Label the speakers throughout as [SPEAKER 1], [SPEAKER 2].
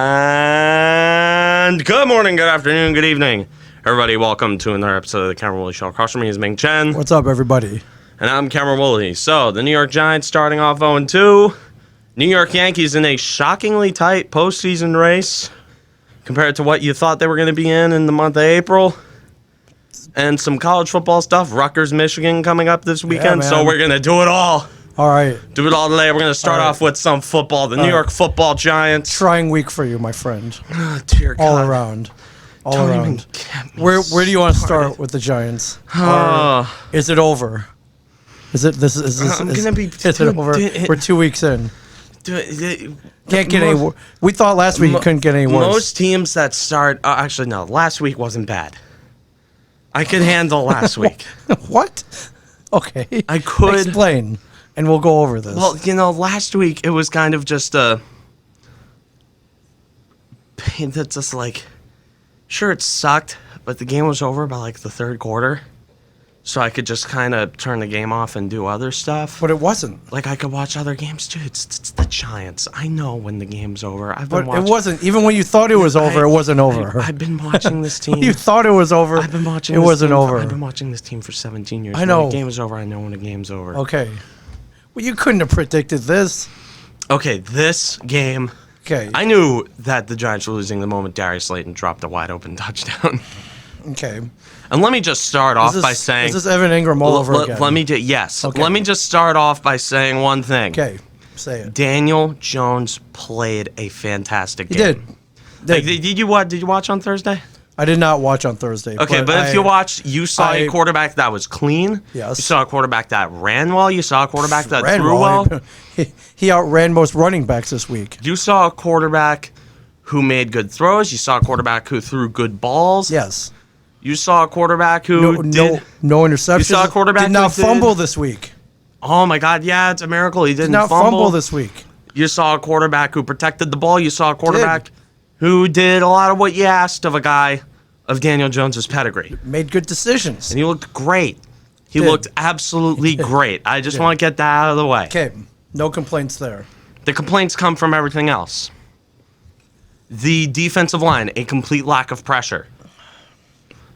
[SPEAKER 1] And good morning, good afternoon, good evening. Everybody, welcome to another episode of the Cameron Woolley Show. Across from me is Ming Chen.
[SPEAKER 2] What's up, everybody?
[SPEAKER 1] And I'm Cameron Woolley. So, the New York Giants starting off 0-2. New York Yankees in a shockingly tight postseason race compared to what you thought they were going to be in the month of April. And some college football stuff. Rutgers, Michigan coming up this weekend. So we're going to do it all.
[SPEAKER 2] All right.
[SPEAKER 1] Do it all today. We're going to start off with some football. The New York football Giants.
[SPEAKER 2] Trying week for you, my friend.
[SPEAKER 1] Oh, dear God.
[SPEAKER 2] All around. All around. Where do you want to start with the Giants? Is it over? Is it over? We're 2 weeks in. Can't get any. We thought last week you couldn't get any worse.
[SPEAKER 1] Most teams that start. Actually, no. Last week wasn't bad. I could handle last week.
[SPEAKER 2] What? Okay.
[SPEAKER 1] I could
[SPEAKER 2] explain, and we'll go over this.
[SPEAKER 1] Well, last week it was kind of just a pain that's just like, sure, it sucked, but the game was over by like the third quarter. So I could just kind of turn the game off and do other stuff.
[SPEAKER 2] But it wasn't.
[SPEAKER 1] Like, I could watch other games, too. It's the Giants. I know when the game's over.
[SPEAKER 2] It wasn't. Even when you thought it was over, it wasn't over.
[SPEAKER 1] I've been watching this team.
[SPEAKER 2] You thought it was over.
[SPEAKER 1] I've been watching
[SPEAKER 2] it wasn't over.
[SPEAKER 1] I've been watching this team for 17 years.
[SPEAKER 2] I know.
[SPEAKER 1] When the game is over, I know when the game's over.
[SPEAKER 2] Okay. Well, you couldn't have predicted this.
[SPEAKER 1] Okay, this game.
[SPEAKER 2] Okay.
[SPEAKER 1] I knew that the Giants were losing the moment Darius Slayton dropped a wide-open touchdown.
[SPEAKER 2] Okay.
[SPEAKER 1] And let me just start off by saying...
[SPEAKER 2] Is this Evan Ingram all over again?
[SPEAKER 1] Yes.
[SPEAKER 2] Okay.
[SPEAKER 1] Let me just start off by saying one thing.
[SPEAKER 2] Okay. Say it.
[SPEAKER 1] Daniel Jones played a fantastic game.
[SPEAKER 2] He did.
[SPEAKER 1] Did you watch on Thursday?
[SPEAKER 2] I did not watch on Thursday.
[SPEAKER 1] Okay, but if you watched, you saw a quarterback that was clean.
[SPEAKER 2] Yes.
[SPEAKER 1] You saw a quarterback that ran well. You saw a quarterback that threw well.
[SPEAKER 2] He outran most running backs this week.
[SPEAKER 1] You saw a quarterback who made good throws. You saw a quarterback who threw good balls.
[SPEAKER 2] Yes.
[SPEAKER 1] You saw a quarterback who
[SPEAKER 2] no interceptions.
[SPEAKER 1] You saw a quarterback
[SPEAKER 2] did not fumble this week.
[SPEAKER 1] Oh my God! Yeah, it's a miracle he did
[SPEAKER 2] not fumble this week.
[SPEAKER 1] You saw a quarterback who protected the ball. You saw a quarterback who did a lot of what you asked of a guy of Daniel Jones's pedigree.
[SPEAKER 2] Made good decisions.
[SPEAKER 1] And he looked great. He looked absolutely great. I just want to get that out of the way.
[SPEAKER 2] Okay, no complaints there.
[SPEAKER 1] The complaints come from everything else. The defensive line, a complete lack of pressure.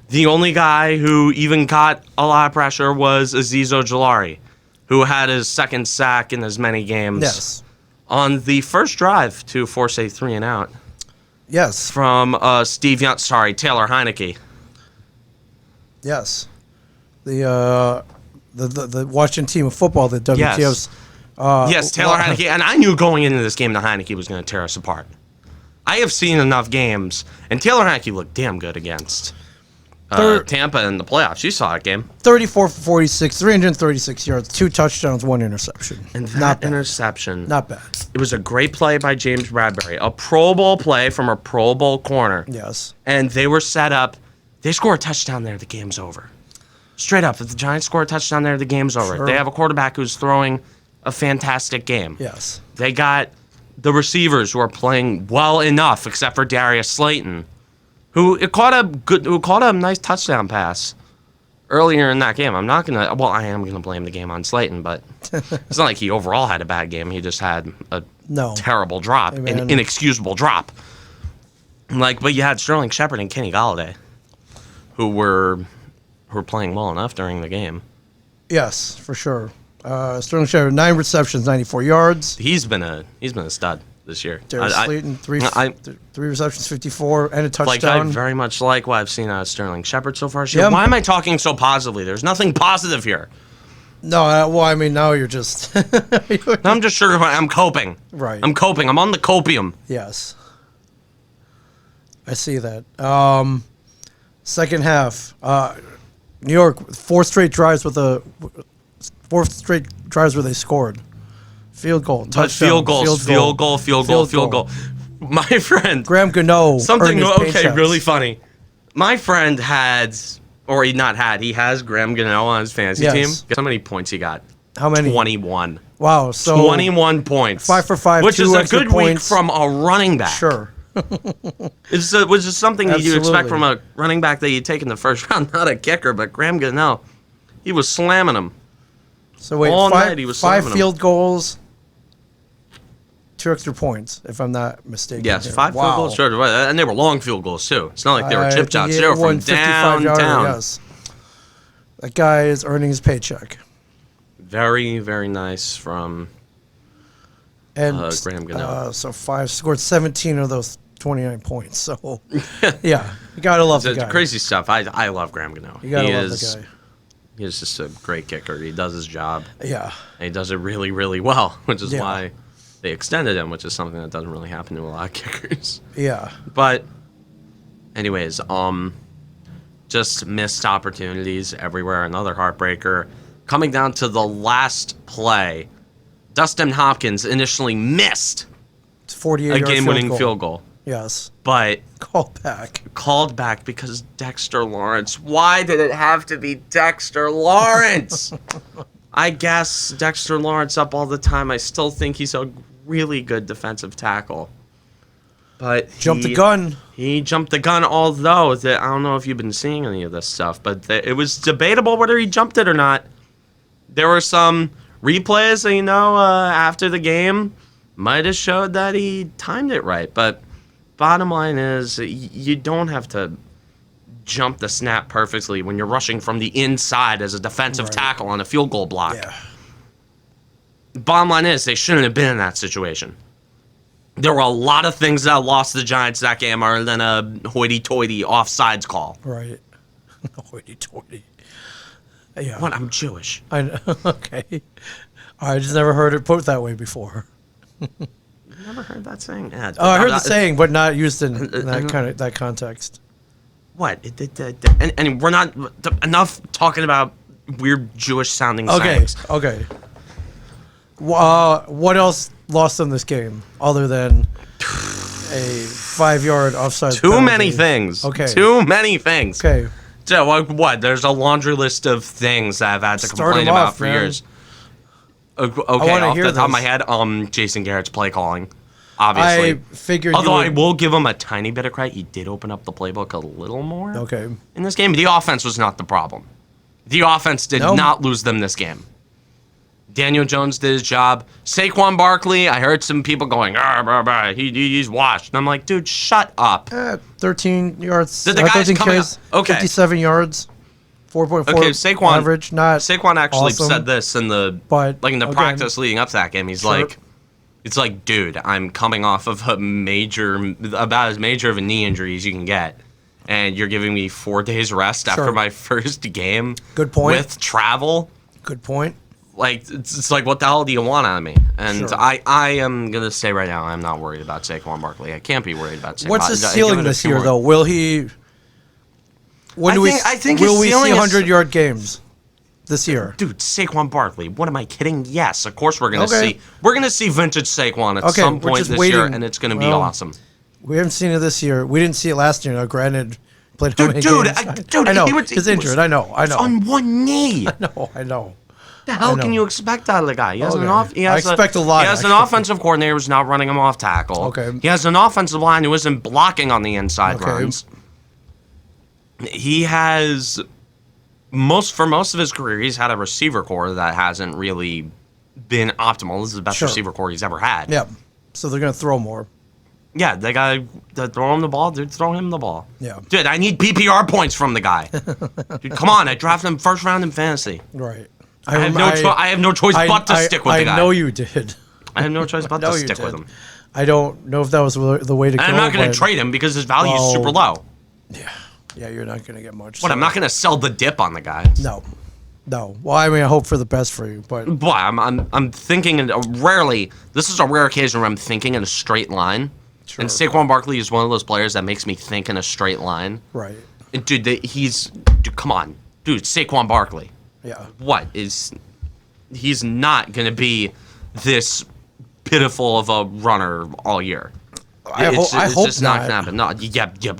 [SPEAKER 1] The only guy who even got a lot of pressure was Azeez Ojulari, who had his second sack in as many games.
[SPEAKER 2] Yes.
[SPEAKER 1] On the first drive to force a 3-and-out.
[SPEAKER 2] Yes.
[SPEAKER 1] From Taylor Heineke.
[SPEAKER 2] Yes. The Washington team of football, the WTF's.
[SPEAKER 1] Yes, Taylor Heineke. And I knew going into this game that Heineke was going to tear us apart. I have seen enough games, and Taylor Heineke looked damn good against Tampa in the playoffs. You saw that game.
[SPEAKER 2] 34 for 46, 336 yards, 2 touchdowns, 1 interception.
[SPEAKER 1] And that interception.
[SPEAKER 2] Not bad.
[SPEAKER 1] It was a great play by James Bradbury. A Pro Bowl play from a Pro Bowl corner.
[SPEAKER 2] Yes.
[SPEAKER 1] And they were set up. They score a touchdown there, the game's over. Straight up, if the Giants score a touchdown there, the game's over.
[SPEAKER 2] Sure.
[SPEAKER 1] They have a quarterback who's throwing a fantastic game.
[SPEAKER 2] Yes.
[SPEAKER 1] They got the receivers who are playing well enough, except for Darius Slayton, who caught a nice touchdown pass earlier in that game. I am gonna blame the game on Slayton, but it's not like he overall had a bad game. He just had a terrible drop, an inexcusable drop. But you had Sterling Shepard and Kenny Golladay, who were playing well enough during the game.
[SPEAKER 2] Yes, for sure. Sterling Shepard, 9 receptions, 94 yards.
[SPEAKER 1] He's been a stud this year.
[SPEAKER 2] Darius Slayton, 3 receptions, 54, and a touchdown.
[SPEAKER 1] I very much like what I've seen out of Sterling Shepard so far. Why am I talking so positively? There's nothing positive here.
[SPEAKER 2] No, now you're just...
[SPEAKER 1] I'm just sugarcoating. I'm coping.
[SPEAKER 2] Right.
[SPEAKER 1] I'm coping. I'm on the copium.
[SPEAKER 2] Yes. I see that. Second half, New York, 4 straight drives where they scored. Field goal, touchdown.
[SPEAKER 1] Field goal. My friend.
[SPEAKER 2] Graham Gano.
[SPEAKER 1] Really funny. My friend he has Graham Gano on his fantasy team. Guess how many points he got?
[SPEAKER 2] How many?
[SPEAKER 1] 21.
[SPEAKER 2] Wow, so
[SPEAKER 1] 21 points.
[SPEAKER 2] 5 for 5,
[SPEAKER 1] which is a good
[SPEAKER 2] points.
[SPEAKER 1] week from a running back.
[SPEAKER 2] Sure.
[SPEAKER 1] Which is something that you expect from a running back that you take in the first round, not a kicker, but Graham Gano, he was slamming him.
[SPEAKER 2] So wait,
[SPEAKER 1] all night he was slamming
[SPEAKER 2] 5 field goals, 2 extra points, if I'm not mistaken.
[SPEAKER 1] Yes,
[SPEAKER 2] here.
[SPEAKER 1] 5 field goals short, and they were long field goals too. It's not like they were chip shots. They were from downtown.
[SPEAKER 2] Yes. That guy is earning his paycheck.
[SPEAKER 1] Very, very nice from Graham Gano.
[SPEAKER 2] So 5 scored 17 of those 29 points. So, yeah, you gotta love the guy.
[SPEAKER 1] Crazy stuff. I love Graham Gano.
[SPEAKER 2] You gotta love the guy.
[SPEAKER 1] He is just a great kicker. He does his job.
[SPEAKER 2] Yeah.
[SPEAKER 1] And he does it really, really well, which is why they extended him, which is something that doesn't really happen to a lot of kickers.
[SPEAKER 2] Yeah.
[SPEAKER 1] But, anyways, just missed opportunities everywhere. Another heartbreaker. Coming down to the last play, Dustin Hopkins initially missed
[SPEAKER 2] it's 48
[SPEAKER 1] a game-winning field goal.
[SPEAKER 2] Yes.
[SPEAKER 1] But
[SPEAKER 2] called back
[SPEAKER 1] because Dexter Lawrence. Why did it have to be Dexter Lawrence? I guess Dexter Lawrence up all the time. I still think he's a really good defensive tackle. But
[SPEAKER 2] jumped the gun.
[SPEAKER 1] He jumped the gun, although I don't know if you've been seeing any of this stuff, but it was debatable whether he jumped it or not. There were some replays, after the game might have showed that he timed it right, but bottom line is, you don't have to jump the snap perfectly when you're rushing from the inside as a defensive tackle on a field goal block.
[SPEAKER 2] Yeah.
[SPEAKER 1] Bottom line is, they shouldn't have been in that situation. There were a lot of things that lost the Giants that game other than a hoity-toity offsides call.
[SPEAKER 2] Right. Hoity-toity. Yeah.
[SPEAKER 1] What? I'm Jewish.
[SPEAKER 2] I know. Okay. I just never heard it put that way before.
[SPEAKER 1] You never heard that saying? Yeah,
[SPEAKER 2] I heard the saying, but not used in that context.
[SPEAKER 1] What? And we're not enough talking about weird Jewish sounding sayings.
[SPEAKER 2] Okay. What else lost in this game other than a 5-yard offside?
[SPEAKER 1] Too many things.
[SPEAKER 2] Okay.
[SPEAKER 1] Too many things.
[SPEAKER 2] Okay.
[SPEAKER 1] So what? There's a laundry list of things that I've had to complain about for years. Okay, off the top of my head, Jason Garrett's play calling, obviously.
[SPEAKER 2] I figured.
[SPEAKER 1] Although I will give him a tiny bit of credit, he did open up the playbook a little more.
[SPEAKER 2] Okay.
[SPEAKER 1] In this game, the offense was not the problem. The offense did not lose them this game. Daniel Jones did his job. Saquon Barkley, I heard some people going, he's washed. And I'm like, dude, shut up.
[SPEAKER 2] 13 yards.
[SPEAKER 1] The guy's coming up. Okay.
[SPEAKER 2] 57 yards. 4.4
[SPEAKER 1] Saquon,
[SPEAKER 2] average. Not
[SPEAKER 1] Saquon actually
[SPEAKER 2] awesome,
[SPEAKER 1] said this in the practice leading up to that game. He's like, it's like, dude, I'm coming off of about as major of a knee injury as you can get, and you're giving me 4 days rest after my first game.
[SPEAKER 2] Good point.
[SPEAKER 1] With travel.
[SPEAKER 2] Good point.
[SPEAKER 1] Like, it's like, what the hell do you want out of me? And I am going to say right now, I'm not worried about Saquon Barkley. I can't be worried about Saquon.
[SPEAKER 2] What's his ceiling this year, though? Will he... Will we see 100-yard games this year?
[SPEAKER 1] Dude, Saquon Barkley. What am I kidding? Yes, of course we're going to see. We're going to see vintage Saquon at some point this year, and it's going to be awesome.
[SPEAKER 2] We haven't seen it this year. We didn't see it last year. Now, granted, played how many
[SPEAKER 1] games?
[SPEAKER 2] I know. He's injured. I know.
[SPEAKER 1] He's on one knee.
[SPEAKER 2] I know.
[SPEAKER 1] The hell can you expect out of the guy?
[SPEAKER 2] I expect a lot.
[SPEAKER 1] He has an offensive coordinator who's not running him off tackle.
[SPEAKER 2] Okay.
[SPEAKER 1] He has an offensive line who isn't blocking on the inside runs. He has for most of his career, he's had a receiver core that hasn't really been optimal. This is the best receiver core he's ever had.
[SPEAKER 2] Yeah. So they're gonna throw more.
[SPEAKER 1] Yeah, they gotta throw him the ball. Dude, throw him the ball.
[SPEAKER 2] Yeah.
[SPEAKER 1] Dude, I need PPR points from the guy. Dude, come on! I drafted him first round in fantasy.
[SPEAKER 2] Right.
[SPEAKER 1] I have no choice but to stick with the guy.
[SPEAKER 2] I know you did.
[SPEAKER 1] I have no choice but to stick with him.
[SPEAKER 2] I don't know if that was the way to go.
[SPEAKER 1] I'm not going to trade him because his value is super low.
[SPEAKER 2] Yeah, you're not going to get much.
[SPEAKER 1] I'm not going to sell the dip on the guy.
[SPEAKER 2] No. Well, I mean, I hope for the best for you, but
[SPEAKER 1] I'm thinking rarely. This is a rare occasion where I'm thinking in a straight line. Sure. And Saquon Barkley is one of those players that makes me think in a straight line.
[SPEAKER 2] Right.
[SPEAKER 1] And dude, come on, dude, Saquon Barkley.
[SPEAKER 2] Yeah.
[SPEAKER 1] He's not going to be this pitiful of a runner all year.
[SPEAKER 2] It's hope
[SPEAKER 1] just not going to happen. No,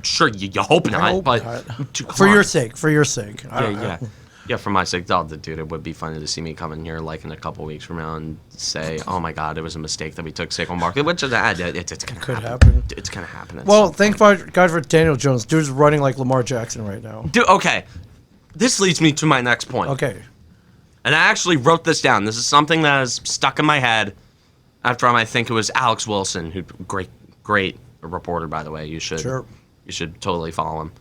[SPEAKER 1] sure, you hope not. But
[SPEAKER 2] for your sake.
[SPEAKER 1] Yeah, for my sake, dude, it would be funny to see me come in here like in a couple weeks from now and say, "Oh my God, it was a mistake that we took Saquon Barkley," which it's going to happen. It's going to happen.
[SPEAKER 2] Well, thank God for Daniel Jones. Dude's running like Lamar Jackson right now.
[SPEAKER 1] Dude, okay. This leads me to my next point.
[SPEAKER 2] Okay.
[SPEAKER 1] And I actually wrote this down. This is something that is stuck in my head After him, I think it was Alex Wilson, who great reporter, by the way. You should totally follow him.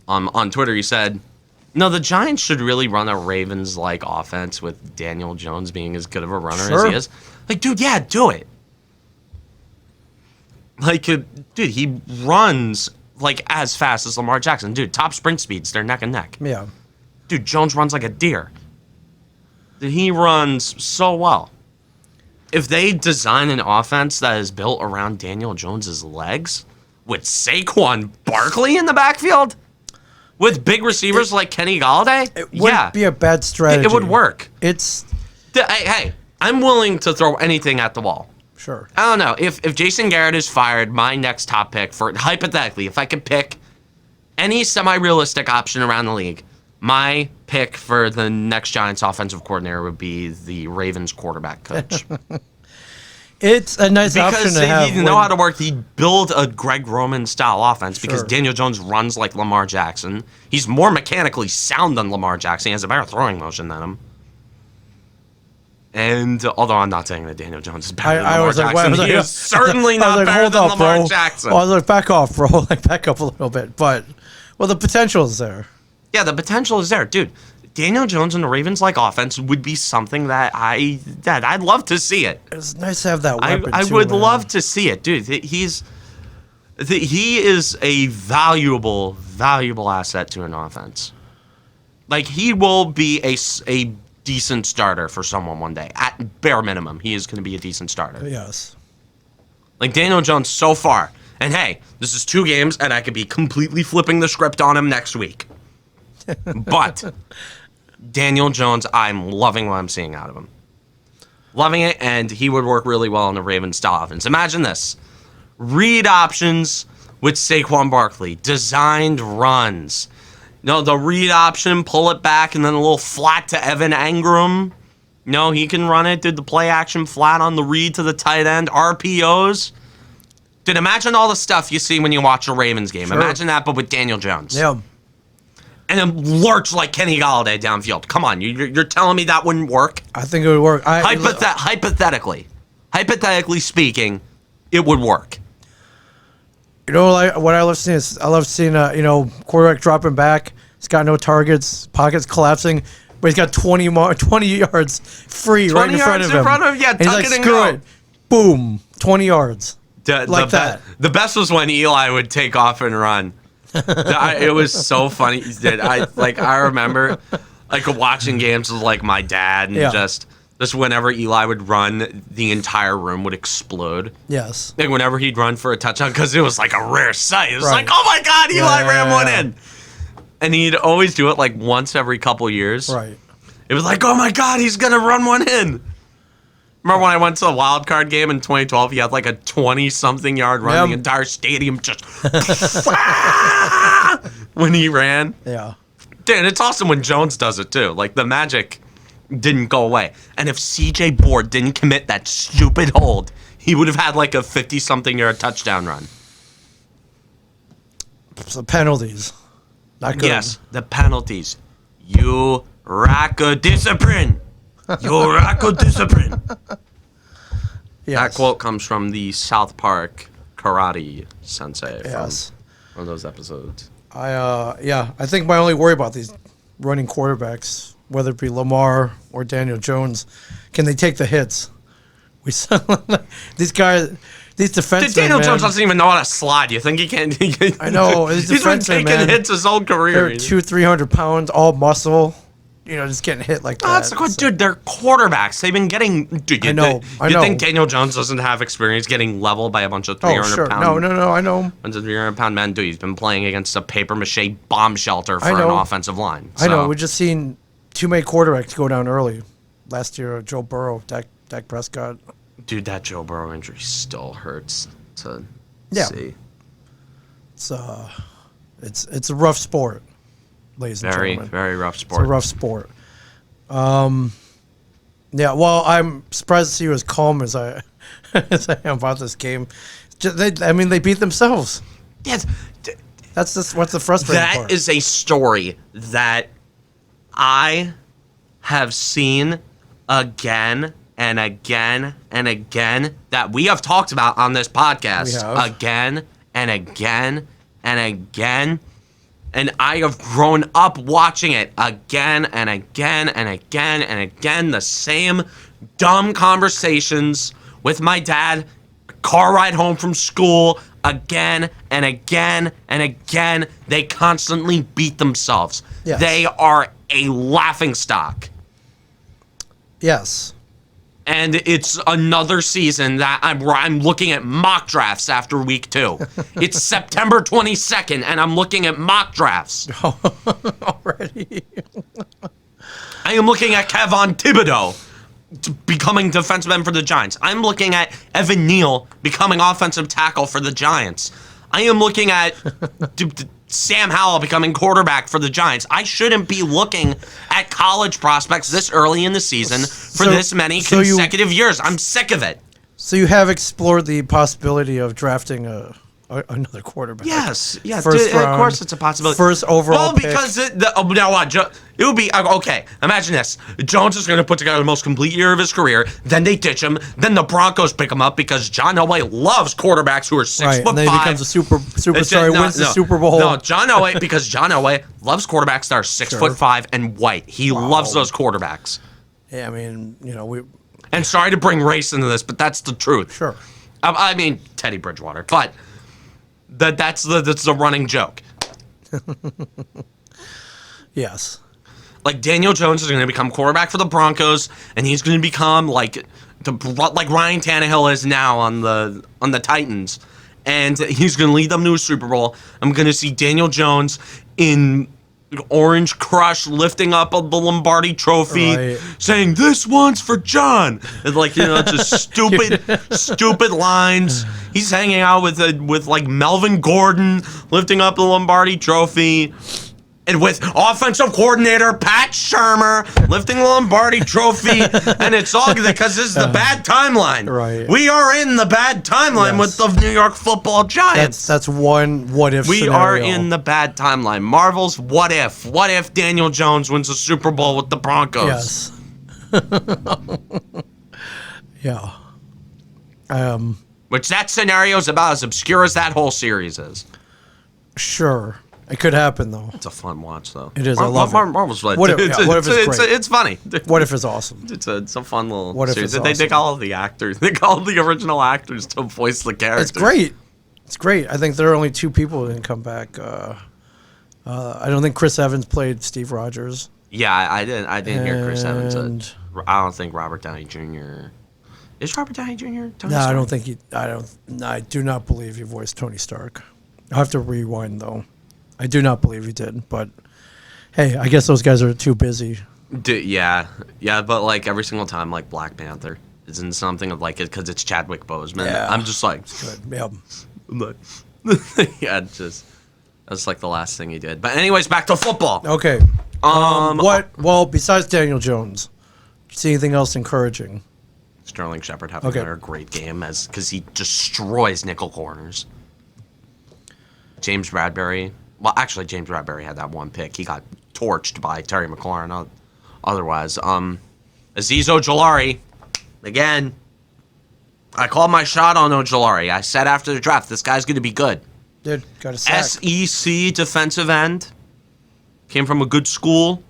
[SPEAKER 1] On Twitter, he said, "No, the Giants should really run a Ravens-like offense with Daniel Jones being as good of a runner as he is." Like, dude, yeah, do it. Like, dude, he runs like as fast as Lamar Jackson. Dude, top sprint speeds, they're neck and neck.
[SPEAKER 2] Yeah.
[SPEAKER 1] Dude, Jones runs like a deer. He runs so well. If they design an offense that is built around Daniel Jones's legs, with Saquon Barkley in the backfield, with big receivers like Kenny Galladay,
[SPEAKER 2] it wouldn't be a bad strategy.
[SPEAKER 1] It would work.
[SPEAKER 2] Hey,
[SPEAKER 1] I'm willing to throw anything at the wall.
[SPEAKER 2] Sure.
[SPEAKER 1] I don't know. If Jason Garrett is fired, my next top pick for, hypothetically, if I could pick any semi-realistic option around the league, my pick for the next Giants offensive coordinator would be the Ravens quarterback coach.
[SPEAKER 2] It's a nice option to have.
[SPEAKER 1] Because he know how to work. He build a Greg Roman-style offense because Daniel Jones runs like Lamar Jackson. He's more mechanically sound than Lamar Jackson. He has a better throwing motion than him. And although I'm not saying that Daniel Jones is better than Lamar Jackson, he is certainly not better than Lamar Jackson.
[SPEAKER 2] I was like, back off, bro. Like, back up a little bit. But, well, the potential is there.
[SPEAKER 1] Yeah, the potential is there. Dude, Daniel Jones and the Ravens-like offense would be something that I'd love to see it.
[SPEAKER 2] It's nice to have that weapon,
[SPEAKER 1] I would love to see it. Dude, he is a valuable asset to an offense. Like, he will be a decent starter for someone one day. At bare minimum, he is going to be a decent starter.
[SPEAKER 2] Yes.
[SPEAKER 1] Like Daniel Jones so far. And hey, this is 2 games, and I could be completely flipping the script on him next week. But Daniel Jones, I'm loving what I'm seeing out of him. Loving it, and he would work really well in the Ravens style offense. Imagine this. Read options with Saquon Barkley. Designed runs. No, the read option, pull it back, and then a little flat to Evan Engram. No, he can run it. Did the play action flat on the read to the tight end. RPOs. Dude, imagine all the stuff you see when you watch a Ravens game. Sure. Imagine that, but with Daniel Jones.
[SPEAKER 2] Yeah.
[SPEAKER 1] And then lurch like Kenny Galladay downfield. Come on, you're telling me that wouldn't work?
[SPEAKER 2] I think it would work.
[SPEAKER 1] Hypothetically speaking, it would work.
[SPEAKER 2] You know, like what I love seeing is quarterback dropping back. He's got no targets, pockets collapsing, but he's got 20 yards free right in front of him.
[SPEAKER 1] Yeah,
[SPEAKER 2] and he's like, screw it. Boom, 20 yards. That.
[SPEAKER 1] The best was when Eli would take off and run. It was so funny. I remember like watching games with like my dad and just whenever Eli would run, the entire room would explode.
[SPEAKER 2] Yes.
[SPEAKER 1] Like whenever he'd run for a touchdown, because it was like a rare sight. It was like, oh my God, Eli ran one in. And he'd always do it like once every couple years.
[SPEAKER 2] Right.
[SPEAKER 1] It was like, oh my God, he's going to run one in. Remember when I went to the wild card game in 2012? He had like a 20-something yard run. The entire stadium just when he ran.
[SPEAKER 2] Yeah.
[SPEAKER 1] Dude, it's awesome when Jones does it too. Like the magic didn't go away. And if CJ Board didn't commit that stupid hold, he would have had like a 50-something yard touchdown run.
[SPEAKER 2] So penalties. Not good.
[SPEAKER 1] Yes, the penalties. You lack a discipline. You lack a discipline. Yes. That quote comes from the South Park karate sensei from one of those episodes.
[SPEAKER 2] I think my only worry about these running quarterbacks, whether it be Lamar or Daniel Jones, can they take the hits? These guys, these defensemen.
[SPEAKER 1] Daniel Jones doesn't even know how to slide. You think he can?
[SPEAKER 2] I know.
[SPEAKER 1] He's been taking hits his whole career.
[SPEAKER 2] They're 200-300 pounds, all muscle. Just getting hit like that.
[SPEAKER 1] That's the question. Dude, they're quarterbacks. They've been getting. Dude,
[SPEAKER 2] I know.
[SPEAKER 1] You think Daniel Jones doesn't have experience getting leveled by a bunch of 300 pound?
[SPEAKER 2] No, I know.
[SPEAKER 1] Bunch of 300-pound men. Dude, he's been playing against a paper mache bomb shelter for an offensive line.
[SPEAKER 2] So. I know. We've just seen too many quarterbacks go down early. Last year, Joe Burrow, Dak Prescott.
[SPEAKER 1] Dude, that Joe Burrow injury still hurts to see.
[SPEAKER 2] It's a rough sport. Ladies and gentlemen.
[SPEAKER 1] Very rough sport.
[SPEAKER 2] It's a rough sport. Well, I'm surprised to see you as calm as I am about this game. They beat themselves.
[SPEAKER 1] Yes.
[SPEAKER 2] That's just what's the frustrating part.
[SPEAKER 1] That is a story that I have seen again and again and again that we have talked about on this podcast. Again and again and again. And I have grown up watching it again and again and again and again. The same dumb conversations with my dad, car ride home from school, again and again and again. They constantly beat themselves.
[SPEAKER 2] Yes.
[SPEAKER 1] They are a laughingstock.
[SPEAKER 2] Yes.
[SPEAKER 1] And it's another season that I'm looking at mock drafts after week 2. It's September 22nd, and I'm looking at mock drafts.
[SPEAKER 2] Already.
[SPEAKER 1] I am looking at Kevon Thibodeau becoming defensive end for the Giants. I'm looking at Evan Neal becoming offensive tackle for the Giants. I am looking at Sam Howell becoming quarterback for the Giants. I shouldn't be looking at college prospects this early in the season for this many consecutive years. I'm sick of it.
[SPEAKER 2] So you have explored the possibility of drafting another quarterback?
[SPEAKER 1] Yes. Yeah.
[SPEAKER 2] First round,
[SPEAKER 1] of course, it's a possibility.
[SPEAKER 2] First overall pick.
[SPEAKER 1] Because now what? It would be okay. Imagine this: Jones is going to put together the most complete year of his career. Then they ditch him. Then the Broncos pick him up because John Elway loves quarterbacks who are 6'5".
[SPEAKER 2] And then he becomes a superstar. Wins the Super Bowl.
[SPEAKER 1] No, John Elway because John Elway loves quarterbacks that are 6'5" and white. He loves those quarterbacks.
[SPEAKER 2] Yeah, I mean, we.
[SPEAKER 1] And sorry to bring race into this, but that's the truth.
[SPEAKER 2] Sure.
[SPEAKER 1] I mean Teddy Bridgewater, but that's the running joke.
[SPEAKER 2] Yes.
[SPEAKER 1] Like Daniel Jones is going to become quarterback for the Broncos, and he's going to become like Ryan Tannehill is now on the Titans, and he's going to lead them to a Super Bowl. I'm going to see Daniel Jones in Orange Crush lifting up the Lombardi Trophy, saying "This one's for John," and just stupid lines. He's hanging out with like Melvin Gordon lifting up the Lombardi Trophy. And with offensive coordinator Pat Shurmur lifting the Lombardi Trophy, and it's all because this is the bad timeline.
[SPEAKER 2] Right.
[SPEAKER 1] We are in the bad timeline with the New York Football Giants.
[SPEAKER 2] That's one what if
[SPEAKER 1] we
[SPEAKER 2] scenario.
[SPEAKER 1] are in the bad timeline. Marvel's what if? What if Daniel Jones wins a Super Bowl with the Broncos?
[SPEAKER 2] Yes. Yeah.
[SPEAKER 1] Which that scenario is about as obscure as that whole series is.
[SPEAKER 2] Sure. It could happen, though.
[SPEAKER 1] It's a fun watch, though.
[SPEAKER 2] It is. I love it.
[SPEAKER 1] Marvel's like,
[SPEAKER 2] what if it's great?
[SPEAKER 1] It's funny.
[SPEAKER 2] What if it's awesome?
[SPEAKER 1] It's a fun little
[SPEAKER 2] what if
[SPEAKER 1] series.
[SPEAKER 2] It's
[SPEAKER 1] They
[SPEAKER 2] awesome?
[SPEAKER 1] call the actors. They call the original actors to voice the characters.
[SPEAKER 2] It's great. It's great. I think there are only 2 people who didn't come back. I don't think Chris Evans played Steve Rodgers.
[SPEAKER 1] Yeah, I didn't hear Chris Evans. I don't think Robert Downey Jr. Is Robert Downey Jr. Tony Stark?
[SPEAKER 2] I don't think he. I do not believe he voiced Tony Stark. I'll have to rewind though. I do not believe he did, but hey, I guess those guys are too busy.
[SPEAKER 1] Yeah, but like every single time, like Black Panther is in something of like it because it's Chadwick Boseman.
[SPEAKER 2] Yeah.
[SPEAKER 1] I'm just like,
[SPEAKER 2] good. Yep.
[SPEAKER 1] Yeah, that's like the last thing he did. But anyways, back to football.
[SPEAKER 2] Okay. What? Well, besides Daniel Jones, see anything else encouraging?
[SPEAKER 1] Sterling Shepard having another great game because he destroys nickel corners. James Bradbury. Well, actually, James Bradbury had that one pick. He got torched by Terry McLaurin. Otherwise, Azeez Ojulari, again, I called my shot on Ojulari. I said after the draft, this guy's going to be good.
[SPEAKER 2] Did got a sack.
[SPEAKER 1] SEC defensive end. Came from a good school.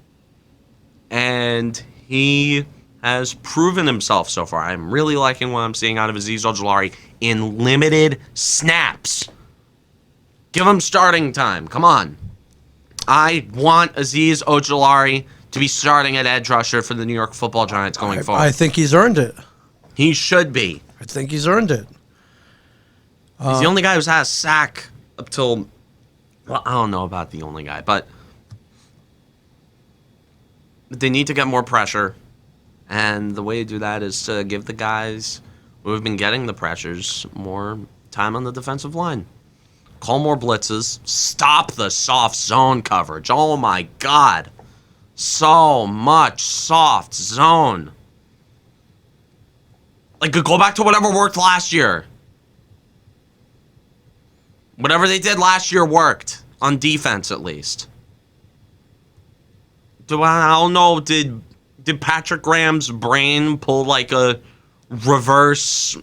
[SPEAKER 1] And he has proven himself so far. I'm really liking what I'm seeing out of Azeez Ojulari in limited snaps. Give him starting time. Come on. I want Azeez Ojulari to be starting at edge rusher for the New York Football Giants going forward.
[SPEAKER 2] I think he's earned it.
[SPEAKER 1] He should be.
[SPEAKER 2] I think he's earned it.
[SPEAKER 1] He's the only guy who's had a sack up till... Well, I don't know about the only guy, but they need to get more pressure. And the way to do that is to give the guys who have been getting the pressures more time on the defensive line. Call more blitzes. Stop the soft zone coverage. Oh, my God. So much soft zone. Like, go back to whatever worked last year. Whatever they did last year worked. On defense, at least. I don't know. Did did Patrick Graham's brain pull like a reverse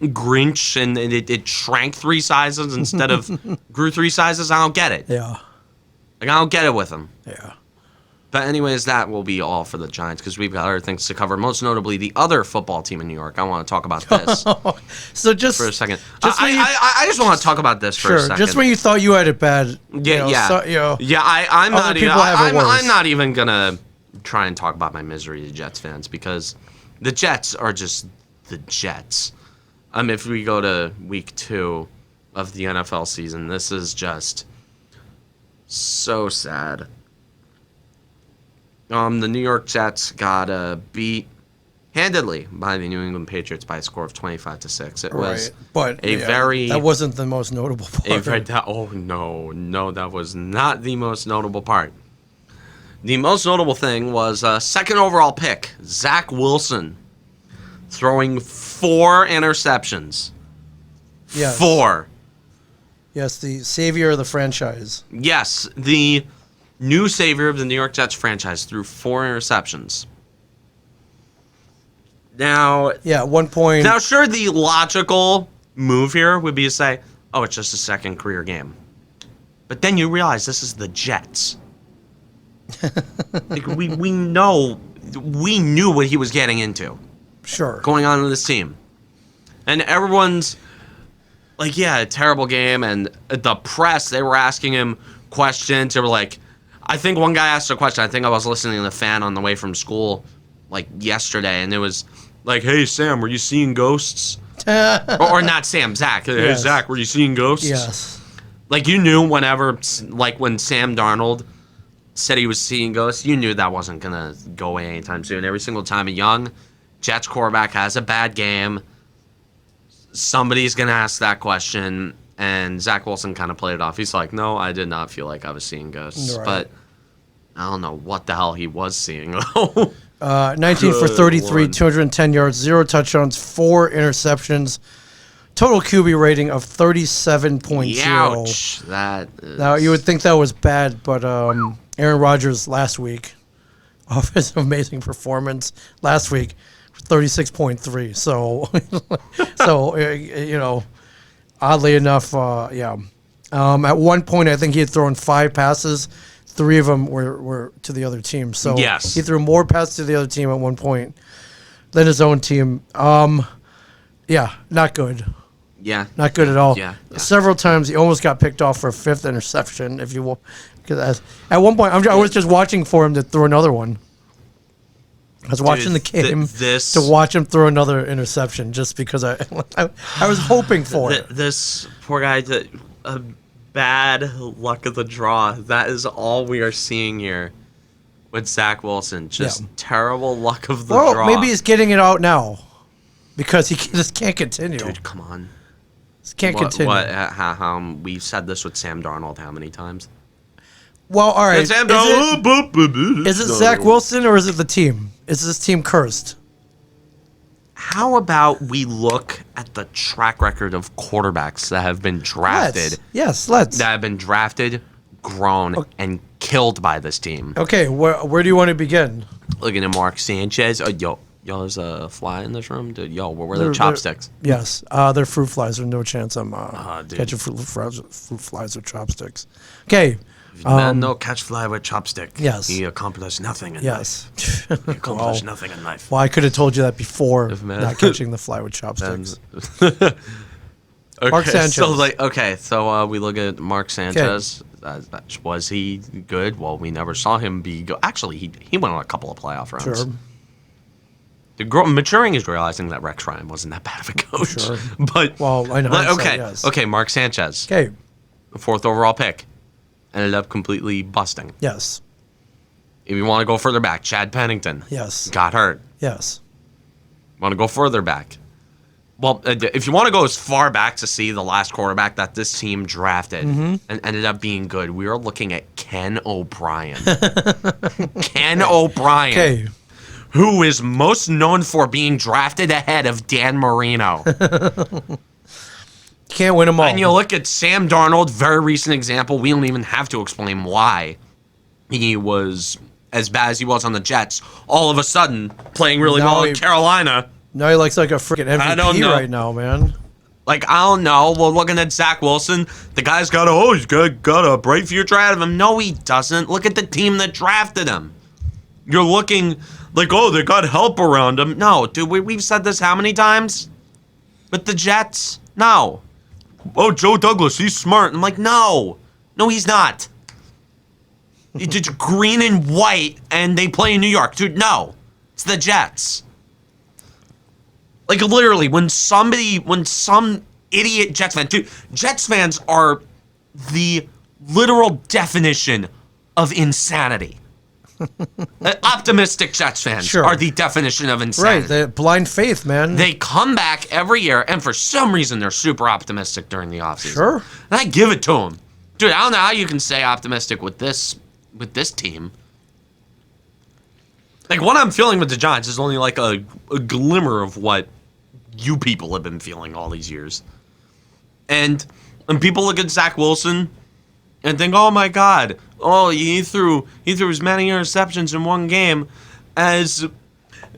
[SPEAKER 1] Grinch and it shrank 3 sizes instead of grew 3 sizes? I don't get it.
[SPEAKER 2] Yeah.
[SPEAKER 1] Like, I don't get it with him.
[SPEAKER 2] Yeah.
[SPEAKER 1] But anyways, that will be all for the Giants because we've got other things to cover. Most notably, the other football team in New York. I want to talk about this
[SPEAKER 2] so just
[SPEAKER 1] for a second. I just want to talk about this for a second.
[SPEAKER 2] Just when you thought you had it bad.
[SPEAKER 1] I'm not even gonna try and talk about my misery to Jets fans because the Jets are just the Jets. If we go to week 2 of the NFL season, this is just so sad. The New York Jets got beat handedly by the New England Patriots by a score of 25-6. It was that wasn't the most notable part. That was not the most notable part. The most notable thing was second overall pick, Zach Wilson, throwing 4 interceptions.
[SPEAKER 2] Yes.
[SPEAKER 1] 4.
[SPEAKER 2] Yes, the savior of the franchise.
[SPEAKER 1] Yes, the new savior of the New York Jets franchise threw 4 interceptions. Now,
[SPEAKER 2] at one point.
[SPEAKER 1] Now, sure, the logical move here would be to say, "Oh, it's just a second career game," but then you realize this is the Jets. Like, we knew what he was getting into.
[SPEAKER 2] Sure.
[SPEAKER 1] Going on with this team, and everyone's like, "Yeah, a terrible game," and the press, they were asking him questions. They were like, I think one guy asked a question. I think I was listening to the fan on the way from school, like yesterday, and it was like, "Hey Sam, were you seeing ghosts?" or not Sam, Zach. Hey Zach, were you seeing ghosts?
[SPEAKER 2] Yes.
[SPEAKER 1] Like, you knew whenever, like when Sam Darnold said he was seeing ghosts, you knew that wasn't gonna go away anytime soon. Every single time a young Jets quarterback has a bad game, somebody's gonna ask that question. And Zach Wilson kind of played it off. He's like, "No, I did not feel like I was seeing ghosts." Right. But I don't know what the hell he was seeing, though.
[SPEAKER 2] 19 for 33, Lord. 210 yards, 0 touchdowns, 4 interceptions. Total QB rating of 37.0.
[SPEAKER 1] Ouch. That is...
[SPEAKER 2] Now, you would think that was bad, but Aaron Rodgers last week, off his amazing performance last week, 36.3. So, oddly enough, at one point, I think he had thrown 5 passes. 3 of them were to the other team. So
[SPEAKER 1] yes.
[SPEAKER 2] He threw more passes to the other team at one point than his own team. Not good.
[SPEAKER 1] Yeah.
[SPEAKER 2] Not good at all.
[SPEAKER 1] Yeah.
[SPEAKER 2] Several times he almost got picked off for a 5th interception, if you will. Because at one point, I was just watching for him to throw another one. I was watching the game to watch him throw another interception just because I was hoping for it.
[SPEAKER 1] This poor guy, bad luck of the draw. That is all we are seeing here with Zach Wilson. Just terrible luck of the draw.
[SPEAKER 2] Well, maybe he's getting it out now because he just can't continue.
[SPEAKER 1] Dude, come on.
[SPEAKER 2] Just can't continue.
[SPEAKER 1] We've said this with Sam Darnold how many times?
[SPEAKER 2] Well, all right. Is
[SPEAKER 1] it
[SPEAKER 2] Zach Wilson or is it the team? Is this team cursed?
[SPEAKER 1] How about we look at the track record of quarterbacks that have been drafted?
[SPEAKER 2] Let's.
[SPEAKER 1] That have been drafted, grown, and killed by this team.
[SPEAKER 2] Okay, where do you want to begin?
[SPEAKER 1] Looking at Mark Sanchez. Yo, there's a fly in this room? Dude, where were their chopsticks?
[SPEAKER 2] Yes, they're fruit flies. There's no chance I'm catching fruit flies with chopsticks. Okay.
[SPEAKER 1] Man, no catch fly with chopstick.
[SPEAKER 2] Yes.
[SPEAKER 1] He accomplished nothing in life. He accomplished nothing in life.
[SPEAKER 2] Well, I could have told you that before, not catching the fly with chopsticks. Mark Sanchez.
[SPEAKER 1] So we look at Mark Sanchez. Was he good? Well, we never saw him be good. Actually, he went on a couple of playoff runs.
[SPEAKER 2] Sure.
[SPEAKER 1] Maturing is realizing that Rex Ryan wasn't that bad of a coach.
[SPEAKER 2] Sure.
[SPEAKER 1] But,
[SPEAKER 2] well, I know.
[SPEAKER 1] Okay, Mark Sanchez.
[SPEAKER 2] Okay.
[SPEAKER 1] 4th overall pick. Ended up completely busting.
[SPEAKER 2] Yes.
[SPEAKER 1] If you want to go further back, Chad Pennington.
[SPEAKER 2] Yes.
[SPEAKER 1] Got hurt.
[SPEAKER 2] Yes.
[SPEAKER 1] Want to go further back? Well, if you want to go as far back to see the last quarterback that this team drafted and ended up being good, we are looking at Ken O'Brien. Ken O'Brien.
[SPEAKER 2] Okay.
[SPEAKER 1] Who is most known for being drafted ahead of Dan Marino.
[SPEAKER 2] Can't win them all.
[SPEAKER 1] And you look at Sam Darnold, very recent example. We don't even have to explain why he was as bad as he was on the Jets, all of a sudden playing really well in Carolina.
[SPEAKER 2] Now he looks like a freaking MVP right now, man.
[SPEAKER 1] Like, I don't know. Well, looking at Zach Wilson, the guy's got a bright future ahead of him. No, he doesn't. Look at the team that drafted him. You're looking like, oh, they got help around him. No, dude, we've said this how many times? With the Jets? No. Oh, Joe Douglas, he's smart. I'm like, no. No, he's not. It's green and white, and they play in New York. Dude, no. It's the Jets. Like, literally, when some idiot Jets fan... Dude, Jets fans are the literal definition of insanity. Optimistic Jets fans are the definition of insanity.
[SPEAKER 2] Right, the blind faith, man.
[SPEAKER 1] They come back every year, and for some reason, they're super optimistic during the offseason.
[SPEAKER 2] Sure.
[SPEAKER 1] And I give it to them. Dude, I don't know how you can say optimistic with this team. Like, what I'm feeling with the Giants is only like a glimmer of what you people have been feeling all these years. And people look at Zach Wilson and think, oh my God, he threw as many interceptions in one game as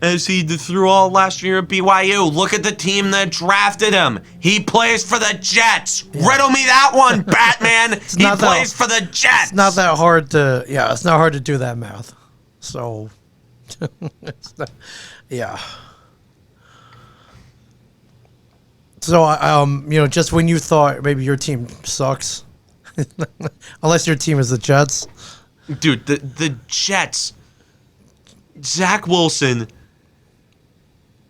[SPEAKER 1] he threw all last year at BYU. Look at the team that drafted him. He plays for the Jets. Yeah. Riddle me that one, Batman. He plays for the Jets.
[SPEAKER 2] It's not that hard to, it's not hard to do that math. So, yeah. So, just when you thought maybe your team sucks, unless your team is the Jets.
[SPEAKER 1] Dude, the Jets, Zach Wilson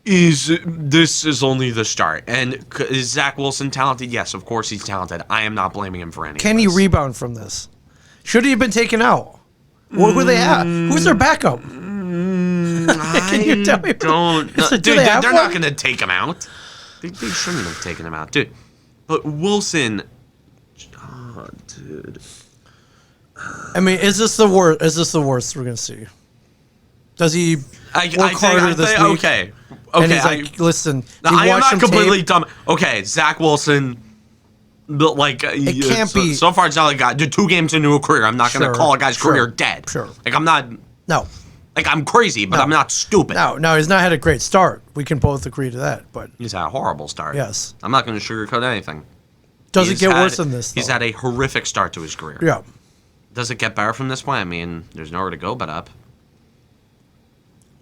[SPEAKER 1] this is only the start. And is Zach Wilson talented? Yes, of course he's talented. I am not blaming him for anything.
[SPEAKER 2] Can he rebound from this? Should he have been taken out? Who they have? Who's their backup? Can you tell me?
[SPEAKER 1] Dude, they're not going to take him out. They shouldn't have taken him out, dude. But Wilson, dude.
[SPEAKER 2] I mean, is this the worst? Is this the worst we're gonna see? Does he work harder this week?
[SPEAKER 1] Okay.
[SPEAKER 2] And he's like, listen.
[SPEAKER 1] I am not completely dumb. Okay, Zach Wilson. But like,
[SPEAKER 2] it can't be.
[SPEAKER 1] So far, it's not like dude, 2 games into a career. I'm not gonna call a guy's career dead.
[SPEAKER 2] Sure.
[SPEAKER 1] Like I'm not.
[SPEAKER 2] No.
[SPEAKER 1] Like I'm crazy, but I'm not stupid.
[SPEAKER 2] No, he's not had a great start. We can both agree to that. But
[SPEAKER 1] he's had a horrible start.
[SPEAKER 2] Yes.
[SPEAKER 1] I'm not gonna sugarcoat anything.
[SPEAKER 2] Does it get worse than this?
[SPEAKER 1] He's had a horrific start to his career.
[SPEAKER 2] Yeah.
[SPEAKER 1] Does it get better from this point? I mean, there's nowhere to go but up.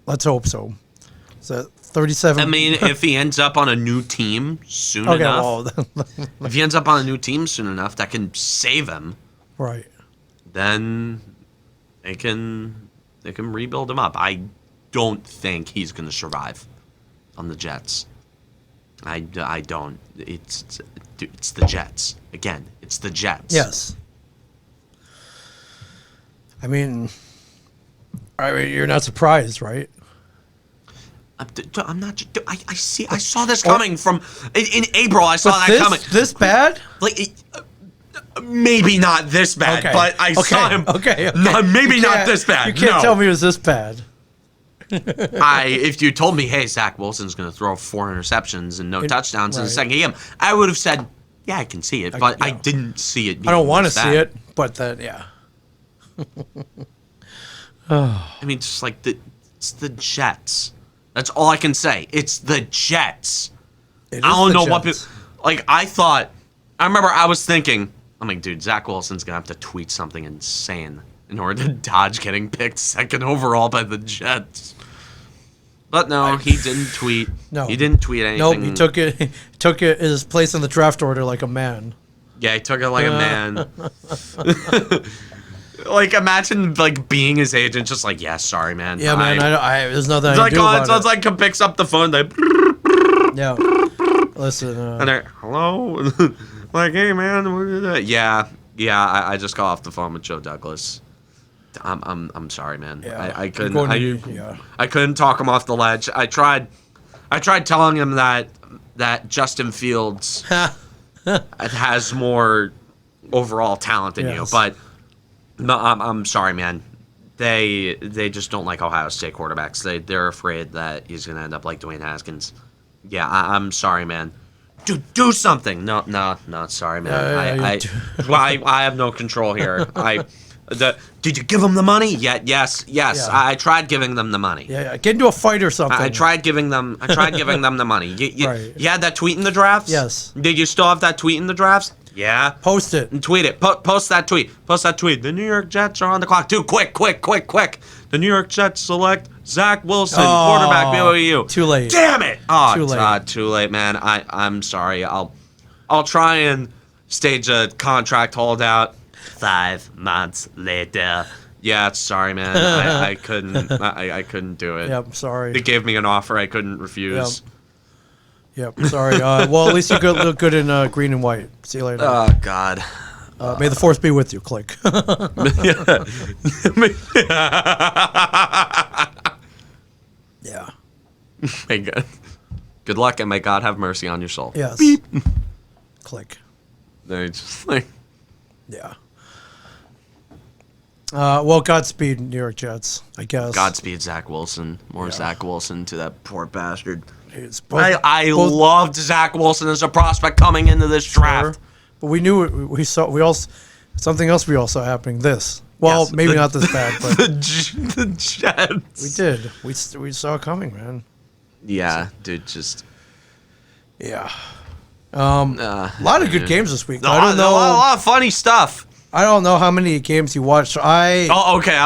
[SPEAKER 2] Let's hope so. So 37.
[SPEAKER 1] I mean, if he ends up on a new team soon enough, if he ends up on a new team soon enough that can save him,
[SPEAKER 2] right?
[SPEAKER 1] Then they can rebuild him up. I don't think he's going to survive on the Jets. I don't. It's the Jets again. It's the Jets.
[SPEAKER 2] Yes. I mean, you're not surprised, right?
[SPEAKER 1] I'm not. I saw this coming from in April. I saw that coming.
[SPEAKER 2] This bad?
[SPEAKER 1] Like, maybe not this bad, but I saw him.
[SPEAKER 2] Okay.
[SPEAKER 1] No, maybe not this bad.
[SPEAKER 2] You can't tell me it was this bad.
[SPEAKER 1] If you told me, hey, Zach Wilson's going to throw 4 interceptions and no touchdowns in the second game, I would have said, yeah, I can see it, but I didn't see it.
[SPEAKER 2] I don't want to see it, but then yeah.
[SPEAKER 1] I mean, just like it's the Jets. That's all I can say. It's the Jets. I don't know what people like. I remember I was thinking, I'm like, dude, Zach Wilson's gonna have to tweet something insane in order to dodge getting picked 2nd overall by the Jets. But no, he didn't tweet.
[SPEAKER 2] No,
[SPEAKER 1] he didn't tweet anything.
[SPEAKER 2] Nope, he took it his place in the draft order like a man.
[SPEAKER 1] Yeah, he took it like a man. Like, imagine, like, being his agent, just like, yeah, sorry, man.
[SPEAKER 2] Yeah, man, there's nothing I can do about it.
[SPEAKER 1] It's like, he picks up the phone, they...
[SPEAKER 2] Yeah. Listen,
[SPEAKER 1] and they're, hello? Like, hey, man, yeah, I just got off the phone with Joe Douglas. I'm sorry, man.
[SPEAKER 2] Yeah.
[SPEAKER 1] I couldn't talk him off the ledge. I tried telling him that Justin Fields has more overall talent than you, but... No, I'm sorry, man. They just don't like Ohio State quarterbacks. They're afraid that he's gonna end up like Dwayne Haskins. Yeah, I'm sorry, man. Dude, do something. No, sorry, man. I have no control here. Did you give them the money? Yes.
[SPEAKER 2] Yeah.
[SPEAKER 1] I tried giving them the money.
[SPEAKER 2] Yeah. Get into a fight or something.
[SPEAKER 1] I tried giving them the money.
[SPEAKER 2] Right.
[SPEAKER 1] You had that tweet in the drafts?
[SPEAKER 2] Yes.
[SPEAKER 1] Did you still have that tweet in the drafts? Yeah.
[SPEAKER 2] Post it.
[SPEAKER 1] And tweet it. Post that tweet. The New York Jets are on the clock. Dude, quick. The New York Jets select Zach Wilson, quarterback, BYU.
[SPEAKER 2] Too late.
[SPEAKER 1] Damn it. Oh,
[SPEAKER 2] Too late.
[SPEAKER 1] Too late, man. I'm sorry. I'll try and stage a contract holdout. 5 months later. Yeah, sorry, man. I couldn't. I couldn't do it.
[SPEAKER 2] Yep, sorry.
[SPEAKER 1] They gave me an offer I couldn't refuse.
[SPEAKER 2] Yep, sorry. Well, at least you look good in green and white. See you later.
[SPEAKER 1] Oh God.
[SPEAKER 2] May the force be with you. Click. Yeah.
[SPEAKER 1] May God. Good luck and may God have mercy on your soul.
[SPEAKER 2] Yes.
[SPEAKER 1] Beep.
[SPEAKER 2] Click.
[SPEAKER 1] They're just like.
[SPEAKER 2] Yeah. Well, Godspeed, New York Jets, I guess.
[SPEAKER 1] Godspeed, Zach Wilson. More Zach Wilson to that poor bastard.
[SPEAKER 2] I
[SPEAKER 1] loved Zach Wilson as a prospect coming into this draft.
[SPEAKER 2] But we knew we saw something else we all saw happening. Well, yes, maybe not this bad, but
[SPEAKER 1] the Jets.
[SPEAKER 2] We did. We saw it coming, man.
[SPEAKER 1] Yeah, dude, just
[SPEAKER 2] yeah. A lot of good games this week. I don't know.
[SPEAKER 1] A lot of funny stuff.
[SPEAKER 2] I don't know how many games you watched. Okay.
[SPEAKER 1] I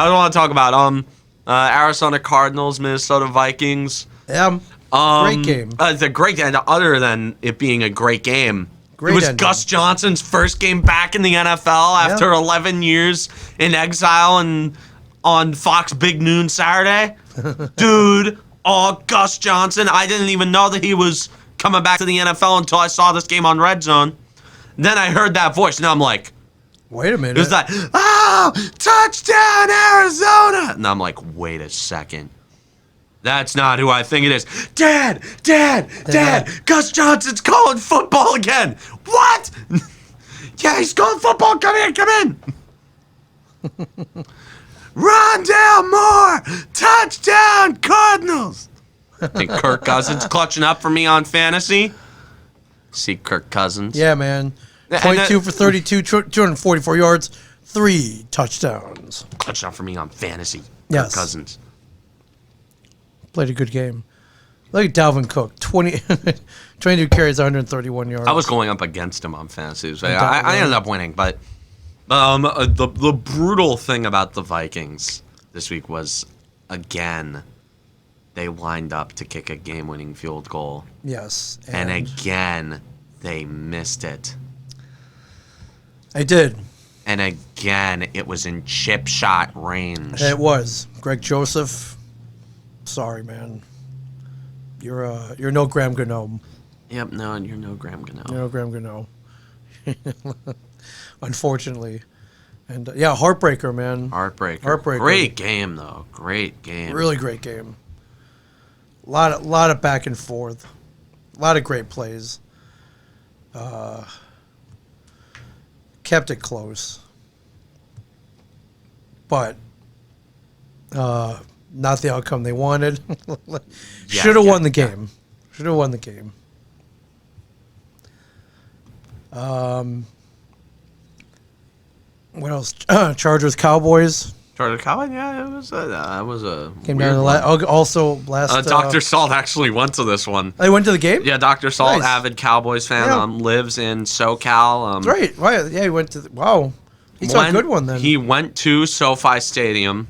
[SPEAKER 1] don't want to talk about Arizona Cardinals, Minnesota Vikings.
[SPEAKER 2] Yeah. Great game.
[SPEAKER 1] It's a great game. Other than it being a great game, it was ending. Gus Johnson's first game back in the NFL after 11 years in exile and on Fox Big Noon Saturday. Dude, Gus Johnson. I didn't even know that he was coming back to the NFL until I saw this game on Red Zone. Then I heard that voice, and I'm like,
[SPEAKER 2] wait a minute.
[SPEAKER 1] It was like, touchdown, Arizona. And I'm like, wait a second. That's not who I think it is. Dad, Gus Johnson's calling football again. What? Yeah, he's calling football. Come in. Rondale Moore, touchdown, Cardinals. I think Kirk Cousins clutching up for me on fantasy. See Kirk Cousins.
[SPEAKER 2] Yeah, man. 22 for 32, 244 yards, 3 touchdowns.
[SPEAKER 1] Touchdown for me on fantasy.
[SPEAKER 2] Yes.
[SPEAKER 1] Kirk Cousins.
[SPEAKER 2] Played a good game. Look at Dalvin Cook, 22 carries, 131 yards.
[SPEAKER 1] I was going up against him on fantasy. So I ended up winning, but the brutal thing about the Vikings this week was, again, they lined up to kick a game-winning field goal.
[SPEAKER 2] Yes.
[SPEAKER 1] And again, they missed it.
[SPEAKER 2] I did.
[SPEAKER 1] And again, it was in chip shot range.
[SPEAKER 2] It was. Greg Joseph. Sorry, man. You're no Graham Gano.
[SPEAKER 1] Yep, no, you're no Graham Gano.
[SPEAKER 2] You're no Graham Gano. Unfortunately. And heartbreaker, man.
[SPEAKER 1] Heartbreaker. Great game, though. Great game.
[SPEAKER 2] Really great game. A lot of back and forth. A lot of great plays. Kept it close. But not the outcome they wanted. Should have won the game. Should have won the game. What else? Chargers, Cowboys.
[SPEAKER 1] Yeah, it was a
[SPEAKER 2] came down to last.
[SPEAKER 1] Dr. Salt actually went to this one.
[SPEAKER 2] They went to the game?
[SPEAKER 1] Yeah, Dr. Salt,
[SPEAKER 2] Nice.
[SPEAKER 1] avid Cowboys fan, lives in SoCal.
[SPEAKER 2] That's right. Wow. Yeah, he went to. Wow. He saw a good one then.
[SPEAKER 1] He went to SoFi Stadium.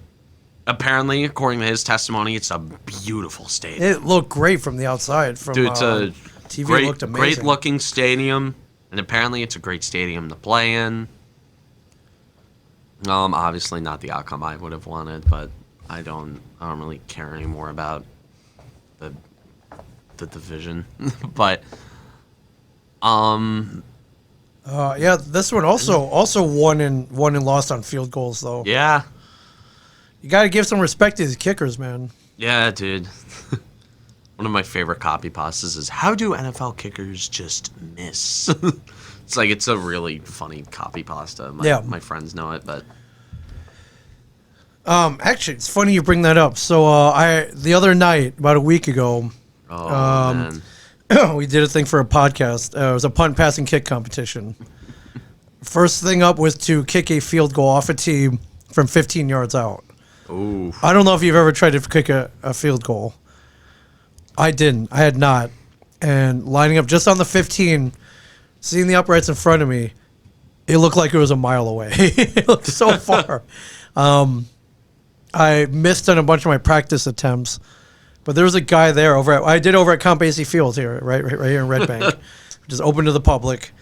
[SPEAKER 1] Apparently, according to his testimony, it's a beautiful stadium.
[SPEAKER 2] It looked great from the outside. From
[SPEAKER 1] Dude, it's a
[SPEAKER 2] TV, looked amazing.
[SPEAKER 1] great looking stadium, and apparently it's a great stadium to play in. Obviously not the outcome I would have wanted, but I don't really care anymore about the division. But
[SPEAKER 2] this one also won and lost on field goals though.
[SPEAKER 1] Yeah.
[SPEAKER 2] You got to give some respect to these kickers, man.
[SPEAKER 1] Yeah, dude. One of my favorite copy pastas is, how do NFL kickers just miss? It's a really funny copy pasta. My friends know it, but
[SPEAKER 2] actually, it's funny you bring that up. So the other night, about a week ago,
[SPEAKER 1] man.
[SPEAKER 2] we did a thing for a podcast. It was a punt, pass, and kick competition. First thing up was to kick a field goal off a tee from 15 yards out.
[SPEAKER 1] Ooh.
[SPEAKER 2] I don't know if you've ever tried to kick a field goal. I didn't. I had not. And lining up just on the 15, seeing the uprights in front of me, it looked like it was a mile away. It looked so far. I missed on a bunch of my practice attempts, but there was a guy there over at Count Basie Field here, right here in Red Bank, which is open to the public.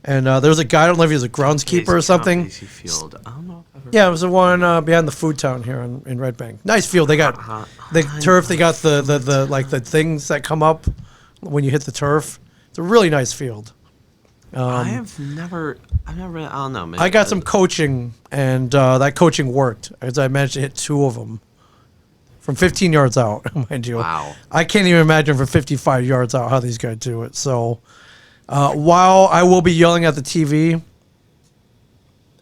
[SPEAKER 2] And there was a guy, I don't know if he was a groundskeeper or something.
[SPEAKER 1] Basie Field. I don't know.
[SPEAKER 2] Yeah, it was the one behind the food town here in Red Bank. Nice field. They got the turf. They got the like the things that come up when you hit the turf. It's a really nice field.
[SPEAKER 1] I've never, I don't know, man.
[SPEAKER 2] I got some coaching, and that coaching worked, as I managed to hit 2 of them from 15 yards out, mind you.
[SPEAKER 1] Wow.
[SPEAKER 2] I can't even imagine from 55 yards out how these guys do it. So while I will be yelling at the TV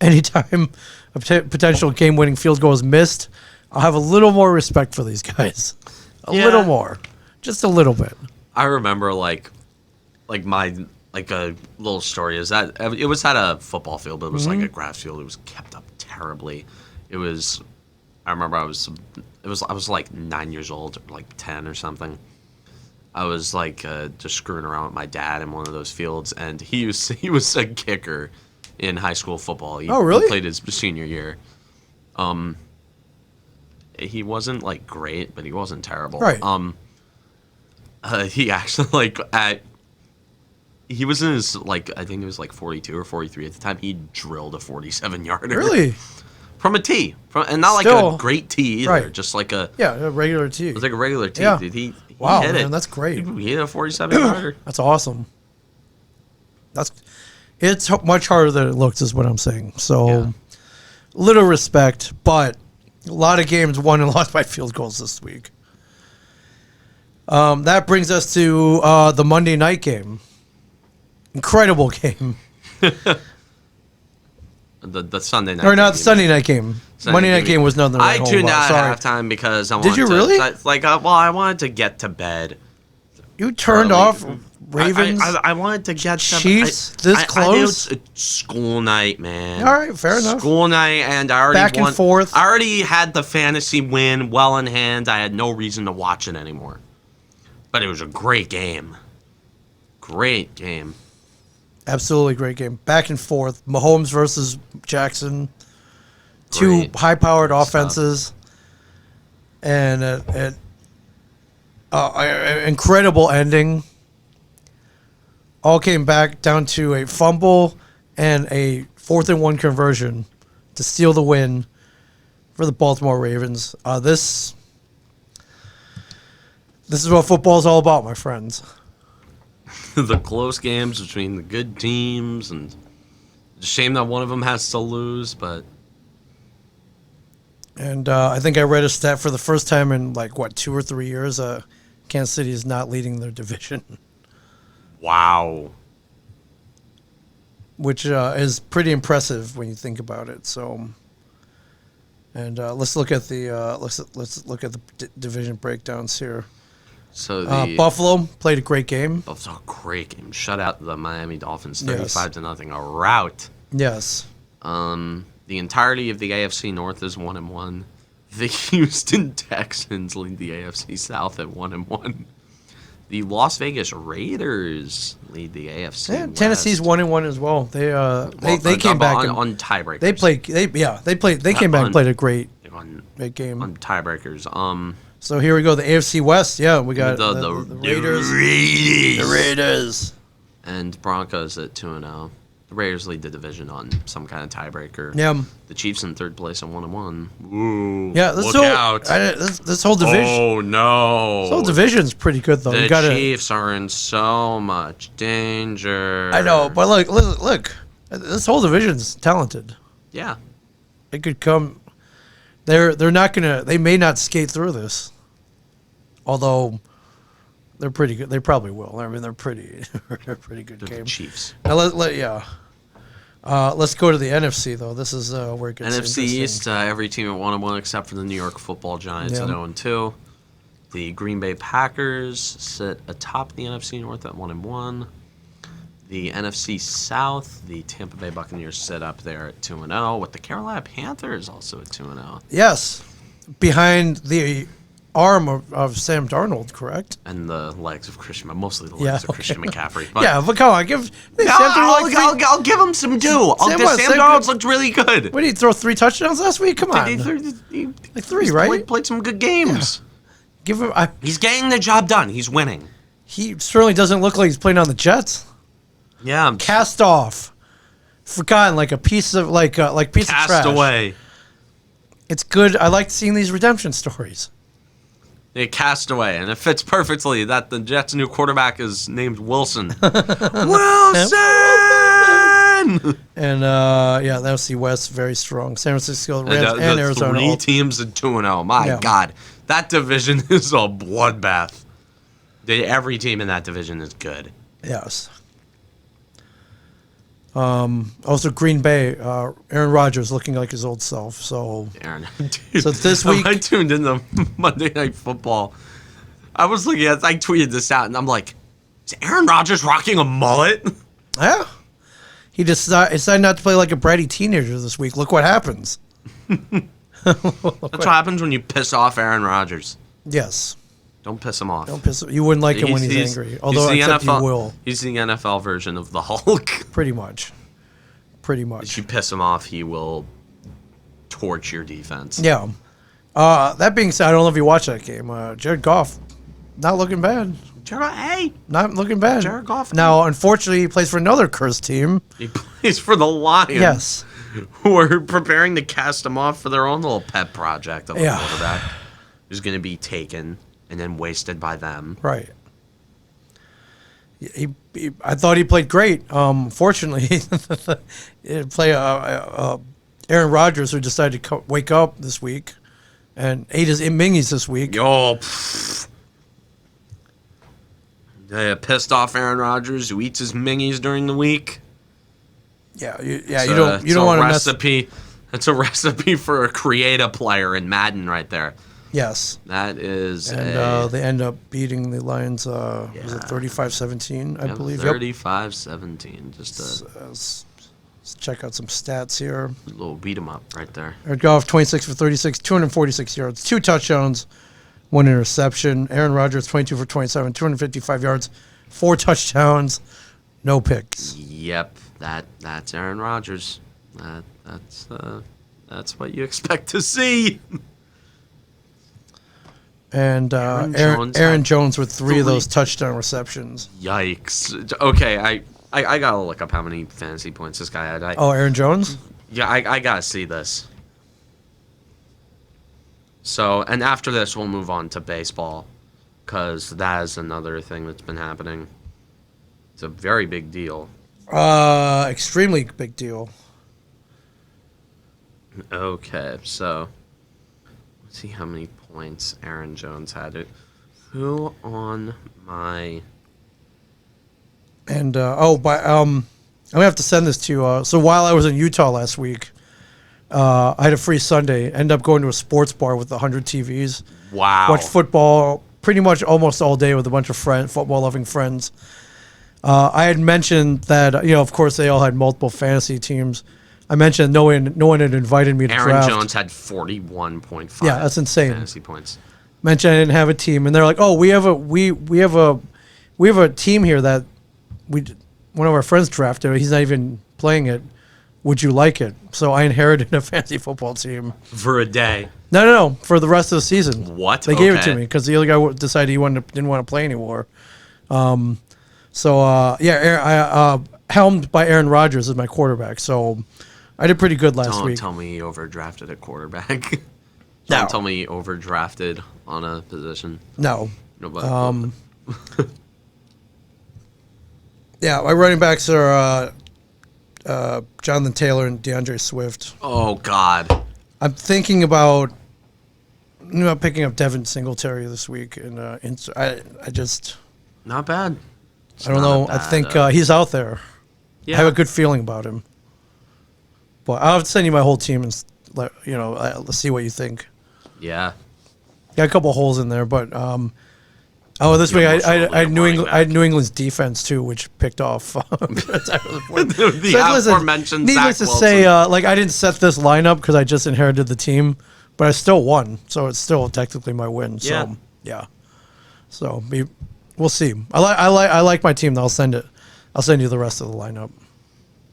[SPEAKER 2] anytime a potential game-winning field goal is missed, I'll have a little more respect for these guys. A little more. Just a little bit.
[SPEAKER 1] I remember, like a little story is that it was at a football field, but it was like a grass field. It was kept up terribly. I remember I was like 9 years old, or like 10 or something. I was like just screwing around with my dad in one of those fields, and he was a kicker in high school football. He played his senior year. He wasn't like great, but he wasn't terrible.
[SPEAKER 2] Right.
[SPEAKER 1] He actually he was in his, like, I think it was like 42 or 43 at the time. He drilled a 47-yarder.
[SPEAKER 2] Really?
[SPEAKER 1] From a tee. And not
[SPEAKER 2] Still,
[SPEAKER 1] like a great tee either.
[SPEAKER 2] right.
[SPEAKER 1] Just like a
[SPEAKER 2] regular tee.
[SPEAKER 1] It was like a regular tee,
[SPEAKER 2] Yeah.
[SPEAKER 1] dude. He
[SPEAKER 2] Wow,
[SPEAKER 1] hit
[SPEAKER 2] man,
[SPEAKER 1] it.
[SPEAKER 2] that's great.
[SPEAKER 1] He hit a 47-yarder.
[SPEAKER 2] That's awesome. It's much harder than it looks, is what I'm saying. So, little respect, but a lot of games won and lost by field goals this week. That brings us to the Monday night game. Incredible game.
[SPEAKER 1] The Sunday night
[SPEAKER 2] Or not the
[SPEAKER 1] game.
[SPEAKER 2] Sunday night game. Monday night game was nothing.
[SPEAKER 1] I tuned out at halftime because I wanted
[SPEAKER 2] you really?
[SPEAKER 1] I wanted to get to bed.
[SPEAKER 2] You turned off Ravens?
[SPEAKER 1] I wanted to get
[SPEAKER 2] Chiefs
[SPEAKER 1] to
[SPEAKER 2] this close?
[SPEAKER 1] It's school night, man.
[SPEAKER 2] All right, fair enough.
[SPEAKER 1] School night, and I already
[SPEAKER 2] Back and forth.
[SPEAKER 1] I already had the fantasy win well in hand. I had no reason to watch it anymore. But it was a great game. Great game.
[SPEAKER 2] Absolutely great game. Back and forth. Mahomes versus Jackson.
[SPEAKER 1] Great.
[SPEAKER 2] 2 high-powered offenses. And an incredible ending. All came back down to a fumble and a 4th-and-1 conversion to steal the win for the Baltimore Ravens. This is what football is all about, my friends.
[SPEAKER 1] The close games between the good teams, and it's a shame that one of them has to lose, but...
[SPEAKER 2] And I think I read a stat for the first time in, 2 or 3 years, Kansas City is not leading their division.
[SPEAKER 1] Wow.
[SPEAKER 2] Which is pretty impressive when you think about it. So, and let's look at the let's look at the division breakdowns here.
[SPEAKER 1] So
[SPEAKER 2] Buffalo played a great game.
[SPEAKER 1] Buffalo, a great game. Shut out the Miami Dolphins 35-0, a rout.
[SPEAKER 2] Yes.
[SPEAKER 1] The entirety of the AFC North is 1-1. The Houston Texans lead the AFC South at 1-1. The Las Vegas Raiders lead the AFC West.
[SPEAKER 2] Tennessee's 1-1 as well. They came back
[SPEAKER 1] on tiebreakers.
[SPEAKER 2] They came back and played a great game
[SPEAKER 1] on tiebreakers.
[SPEAKER 2] So here we go, the AFC West. Yeah, we got the Raiders.
[SPEAKER 1] The
[SPEAKER 2] Raiders.
[SPEAKER 1] And Broncos at 2-0. The Raiders lead the division on some kind of tiebreaker.
[SPEAKER 2] Yeah.
[SPEAKER 1] The Chiefs in 3rd place at 1-1. Ooh.
[SPEAKER 2] Yeah,
[SPEAKER 1] look out.
[SPEAKER 2] This whole division.
[SPEAKER 1] Oh, no.
[SPEAKER 2] This whole division's pretty good, though.
[SPEAKER 1] The Chiefs are in so much danger.
[SPEAKER 2] I know, but look. This whole division's talented.
[SPEAKER 1] Yeah.
[SPEAKER 2] It could come. They're not gonna. They may not skate through this. Although they're pretty good. They probably will. I mean, they're pretty good game.
[SPEAKER 1] The Chiefs.
[SPEAKER 2] Now let's go to the NFC though. This is where it gets
[SPEAKER 1] NFC East. Every team at 1-1 except for the New York Football Giants at 0-2. The Green Bay Packers sit atop the NFC North at 1-1.
[SPEAKER 3] The NFC South, the Tampa Bay Buccaneers sit up there at 2-0, with the Carolina Panthers also at 2-0.
[SPEAKER 2] Yes, behind the arm of Sam Darnold, correct?
[SPEAKER 3] And the legs of Christian, mostly the legs of Christian McCaffrey.
[SPEAKER 2] But but come on,
[SPEAKER 3] I'll give him some due. Sam Darnold's looked really good.
[SPEAKER 2] What did he throw 3 touchdowns last week? Come on,
[SPEAKER 3] like
[SPEAKER 2] 3, right?
[SPEAKER 3] Played some good games.
[SPEAKER 2] Yeah. Give him.
[SPEAKER 3] He's getting the job done. He's winning.
[SPEAKER 2] He certainly doesn't look like he's playing on the Jets.
[SPEAKER 3] Yeah,
[SPEAKER 2] cast off, forgotten, like a piece of piece of trash.
[SPEAKER 3] Cast away.
[SPEAKER 2] It's good. I like seeing these redemption stories.
[SPEAKER 3] They cast away, and it fits perfectly that the Jets' new quarterback is named Wilson. Wilson.
[SPEAKER 2] And the NFC West very strong. San Francisco Rams and Arizona.
[SPEAKER 3] 3 teams at 2-0. My God, that division is a bloodbath. Every team in that division is good.
[SPEAKER 2] Yes. Also, Green Bay, Aaron Rodgers looking like his old self. So,
[SPEAKER 3] so
[SPEAKER 2] this week
[SPEAKER 3] I tuned into Monday Night Football. I was looking at, I tweeted this out, and I'm like, is Aaron Rodgers rocking a mullet?
[SPEAKER 2] Yeah, he decided not to play like a bratty teenager this week. Look what happens.
[SPEAKER 3] That's what happens when you piss off Aaron Rodgers.
[SPEAKER 2] Yes.
[SPEAKER 3] Don't piss him off.
[SPEAKER 2] You wouldn't like him when he's angry. Although you will.
[SPEAKER 3] He's the NFL version of the Hulk.
[SPEAKER 2] Pretty much.
[SPEAKER 3] If you piss him off, he will torch your defense.
[SPEAKER 2] Yeah. That being said, I don't know if you watched that game. Jared Goff, not looking bad. Not looking bad.
[SPEAKER 3] Jared Goff.
[SPEAKER 2] Now, unfortunately, he plays for another cursed team.
[SPEAKER 3] He plays for the Lions.
[SPEAKER 2] Yes.
[SPEAKER 3] Who are preparing to cast him off for their own little pet project of a quarterback who's going to be taken and then wasted by them.
[SPEAKER 2] Right. I thought he played great. Fortunately, Aaron Rodgers, who decided to wake up this week and ate his mingies this week.
[SPEAKER 3] Pissed off Aaron Rodgers, who eats his mingies during the week.
[SPEAKER 2] Yeah, you don't want to
[SPEAKER 3] recipe. It's a recipe for a creative player in Madden right there.
[SPEAKER 2] Yes.
[SPEAKER 3] That is.
[SPEAKER 2] And they end up beating the Lions, was it 35-17, I believe?
[SPEAKER 3] 35-17.
[SPEAKER 2] Let's check out some stats here.
[SPEAKER 3] A little beat 'em up right there.
[SPEAKER 2] Jared Goff, 26 for 36, 246 yards, 2 touchdowns, 1 interception. Aaron Rodgers, 22 for 27, 255 yards, 4 touchdowns, no picks.
[SPEAKER 3] Yep, that's Aaron Rodgers. That's what you expect to see.
[SPEAKER 2] And Aaron Jones with 3 of those touchdown receptions.
[SPEAKER 3] Yikes. Okay, I gotta look up how many fantasy points this guy had.
[SPEAKER 2] Aaron Jones?
[SPEAKER 3] Yeah, I gotta see this. So, and after this, we'll move on to baseball, because that is another thing that's been happening. It's a very big deal.
[SPEAKER 2] Extremely big deal.
[SPEAKER 3] Okay, so let's see how many points Aaron Jones had. Who on my...
[SPEAKER 2] And, I'm going to have to send this to you. So while I was in Utah last week, I had a free Sunday. Ended up going to a sports bar with 100 TVs.
[SPEAKER 3] Wow.
[SPEAKER 2] Watched football pretty much almost all day with a bunch of football-loving friends. I had mentioned that, of course, they all had multiple fantasy teams. I mentioned no one had invited me to
[SPEAKER 3] Aaron
[SPEAKER 2] draft.
[SPEAKER 3] Jones had 41.5.
[SPEAKER 2] Yeah, that's insane.
[SPEAKER 3] Fantasy points.
[SPEAKER 2] Mentioned I didn't have a team, and they're like, "Oh, we have a team here that one of our friends drafted. He's not even playing it. Would you like it?" So I inherited a fantasy football team
[SPEAKER 3] for a day.
[SPEAKER 2] No, for the rest of the season.
[SPEAKER 3] What?
[SPEAKER 2] They gave it to me because the other guy decided he didn't want to play anymore. Helmed by Aaron Rodgers as my quarterback. So I did pretty good last week.
[SPEAKER 3] Don't tell me you overdrafted a quarterback. Don't tell me you overdrafted on a position.
[SPEAKER 2] No.
[SPEAKER 3] But,
[SPEAKER 2] yeah, my running backs are Jonathan Taylor and DeAndre Swift.
[SPEAKER 3] Oh, God.
[SPEAKER 2] I'm thinking about picking up Devin Singletary this week, and I just
[SPEAKER 3] not bad.
[SPEAKER 2] I don't know. I think he's out there. Yeah. I have a good feeling about him. But I'll send you my whole team and let's see what you think.
[SPEAKER 3] Yeah.
[SPEAKER 2] Got a couple holes in there, but Oh, this week I had New
[SPEAKER 3] running
[SPEAKER 2] England.
[SPEAKER 3] back.
[SPEAKER 2] I had New England's defense too, which picked off.
[SPEAKER 3] The aforementioned
[SPEAKER 2] needless
[SPEAKER 3] Zach
[SPEAKER 2] to
[SPEAKER 3] Wilson.
[SPEAKER 2] say, I didn't set this lineup because I just inherited the team, but I still won, so it's still technically my win. So
[SPEAKER 3] Yeah.
[SPEAKER 2] yeah. So we'll see. I like my team. I'll send it. I'll send you the rest of the lineup.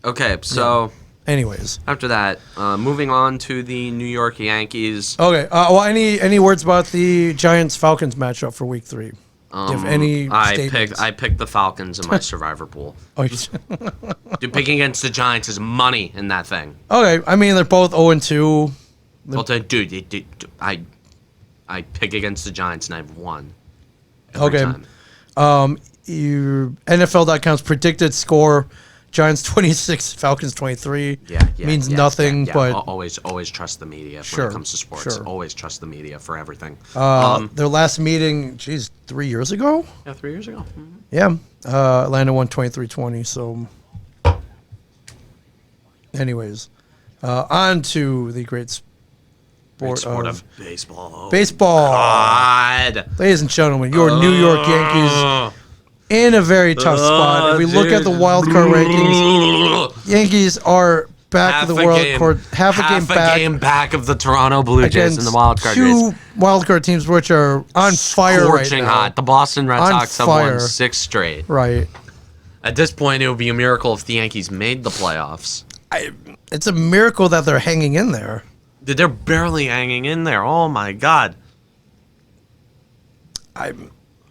[SPEAKER 3] Okay, so
[SPEAKER 2] Anyways.
[SPEAKER 3] after that, moving on to the New York Yankees.
[SPEAKER 2] Okay. Well, any words about the Giants Falcons matchup for Week 3? If any statements?
[SPEAKER 3] I picked the Falcons in my survivor pool.
[SPEAKER 2] Oh,
[SPEAKER 3] Dude, picking against the Giants is money in that thing.
[SPEAKER 2] okay. I mean, they're both 0-2.
[SPEAKER 3] Well, dude, I pick against the Giants and I've won. Every
[SPEAKER 2] Okay.
[SPEAKER 3] time.
[SPEAKER 2] NFL.com's predicted score: Giants 26, Falcons 23.
[SPEAKER 3] Yeah,
[SPEAKER 2] means nothing, but
[SPEAKER 3] always trust the media when
[SPEAKER 2] Sure,
[SPEAKER 3] it comes to sports.
[SPEAKER 2] sure.
[SPEAKER 3] Always trust the media for everything.
[SPEAKER 2] their last meeting, 3 years ago.
[SPEAKER 3] Yeah, 3 years ago.
[SPEAKER 2] Yeah, Atlanta won 23-20. So, anyways, on to the great
[SPEAKER 3] Great
[SPEAKER 2] sport,
[SPEAKER 3] sport
[SPEAKER 2] of
[SPEAKER 3] of baseball. Oh,
[SPEAKER 2] baseball.
[SPEAKER 3] God.
[SPEAKER 2] Ladies and gentlemen, your New York Yankees in a very tough spot. If we look at the wild card rankings, Yankees are back to the world card, half a game back
[SPEAKER 3] of the Toronto Blue Jays in the wild card race.
[SPEAKER 2] two wild card teams which are on fire right
[SPEAKER 3] Scorching
[SPEAKER 2] now.
[SPEAKER 3] hot. The Boston Red
[SPEAKER 2] On
[SPEAKER 3] Sox have
[SPEAKER 2] fire.
[SPEAKER 3] won 6 straight.
[SPEAKER 2] Right.
[SPEAKER 3] At this point, it would be a miracle if the Yankees made the playoffs.
[SPEAKER 2] It's a miracle that they're hanging in there.
[SPEAKER 3] Dude, they're barely hanging in there. Oh my God.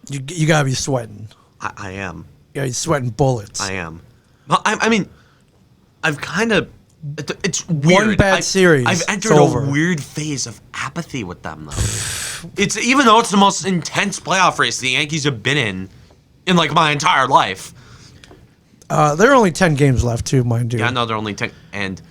[SPEAKER 2] You gotta be sweating.
[SPEAKER 3] I am.
[SPEAKER 2] You gotta be sweating bullets.
[SPEAKER 3] I am. Well, I mean, I've kind of. It's weird.
[SPEAKER 2] One bad series,
[SPEAKER 3] I've
[SPEAKER 2] it's
[SPEAKER 3] entered
[SPEAKER 2] over.
[SPEAKER 3] a weird phase of apathy with them, though. It's even though it's the most intense playoff race the Yankees have been in like my entire life.
[SPEAKER 2] There are only 10 games left, too, mind you.
[SPEAKER 3] Yeah, no, they're only 10. And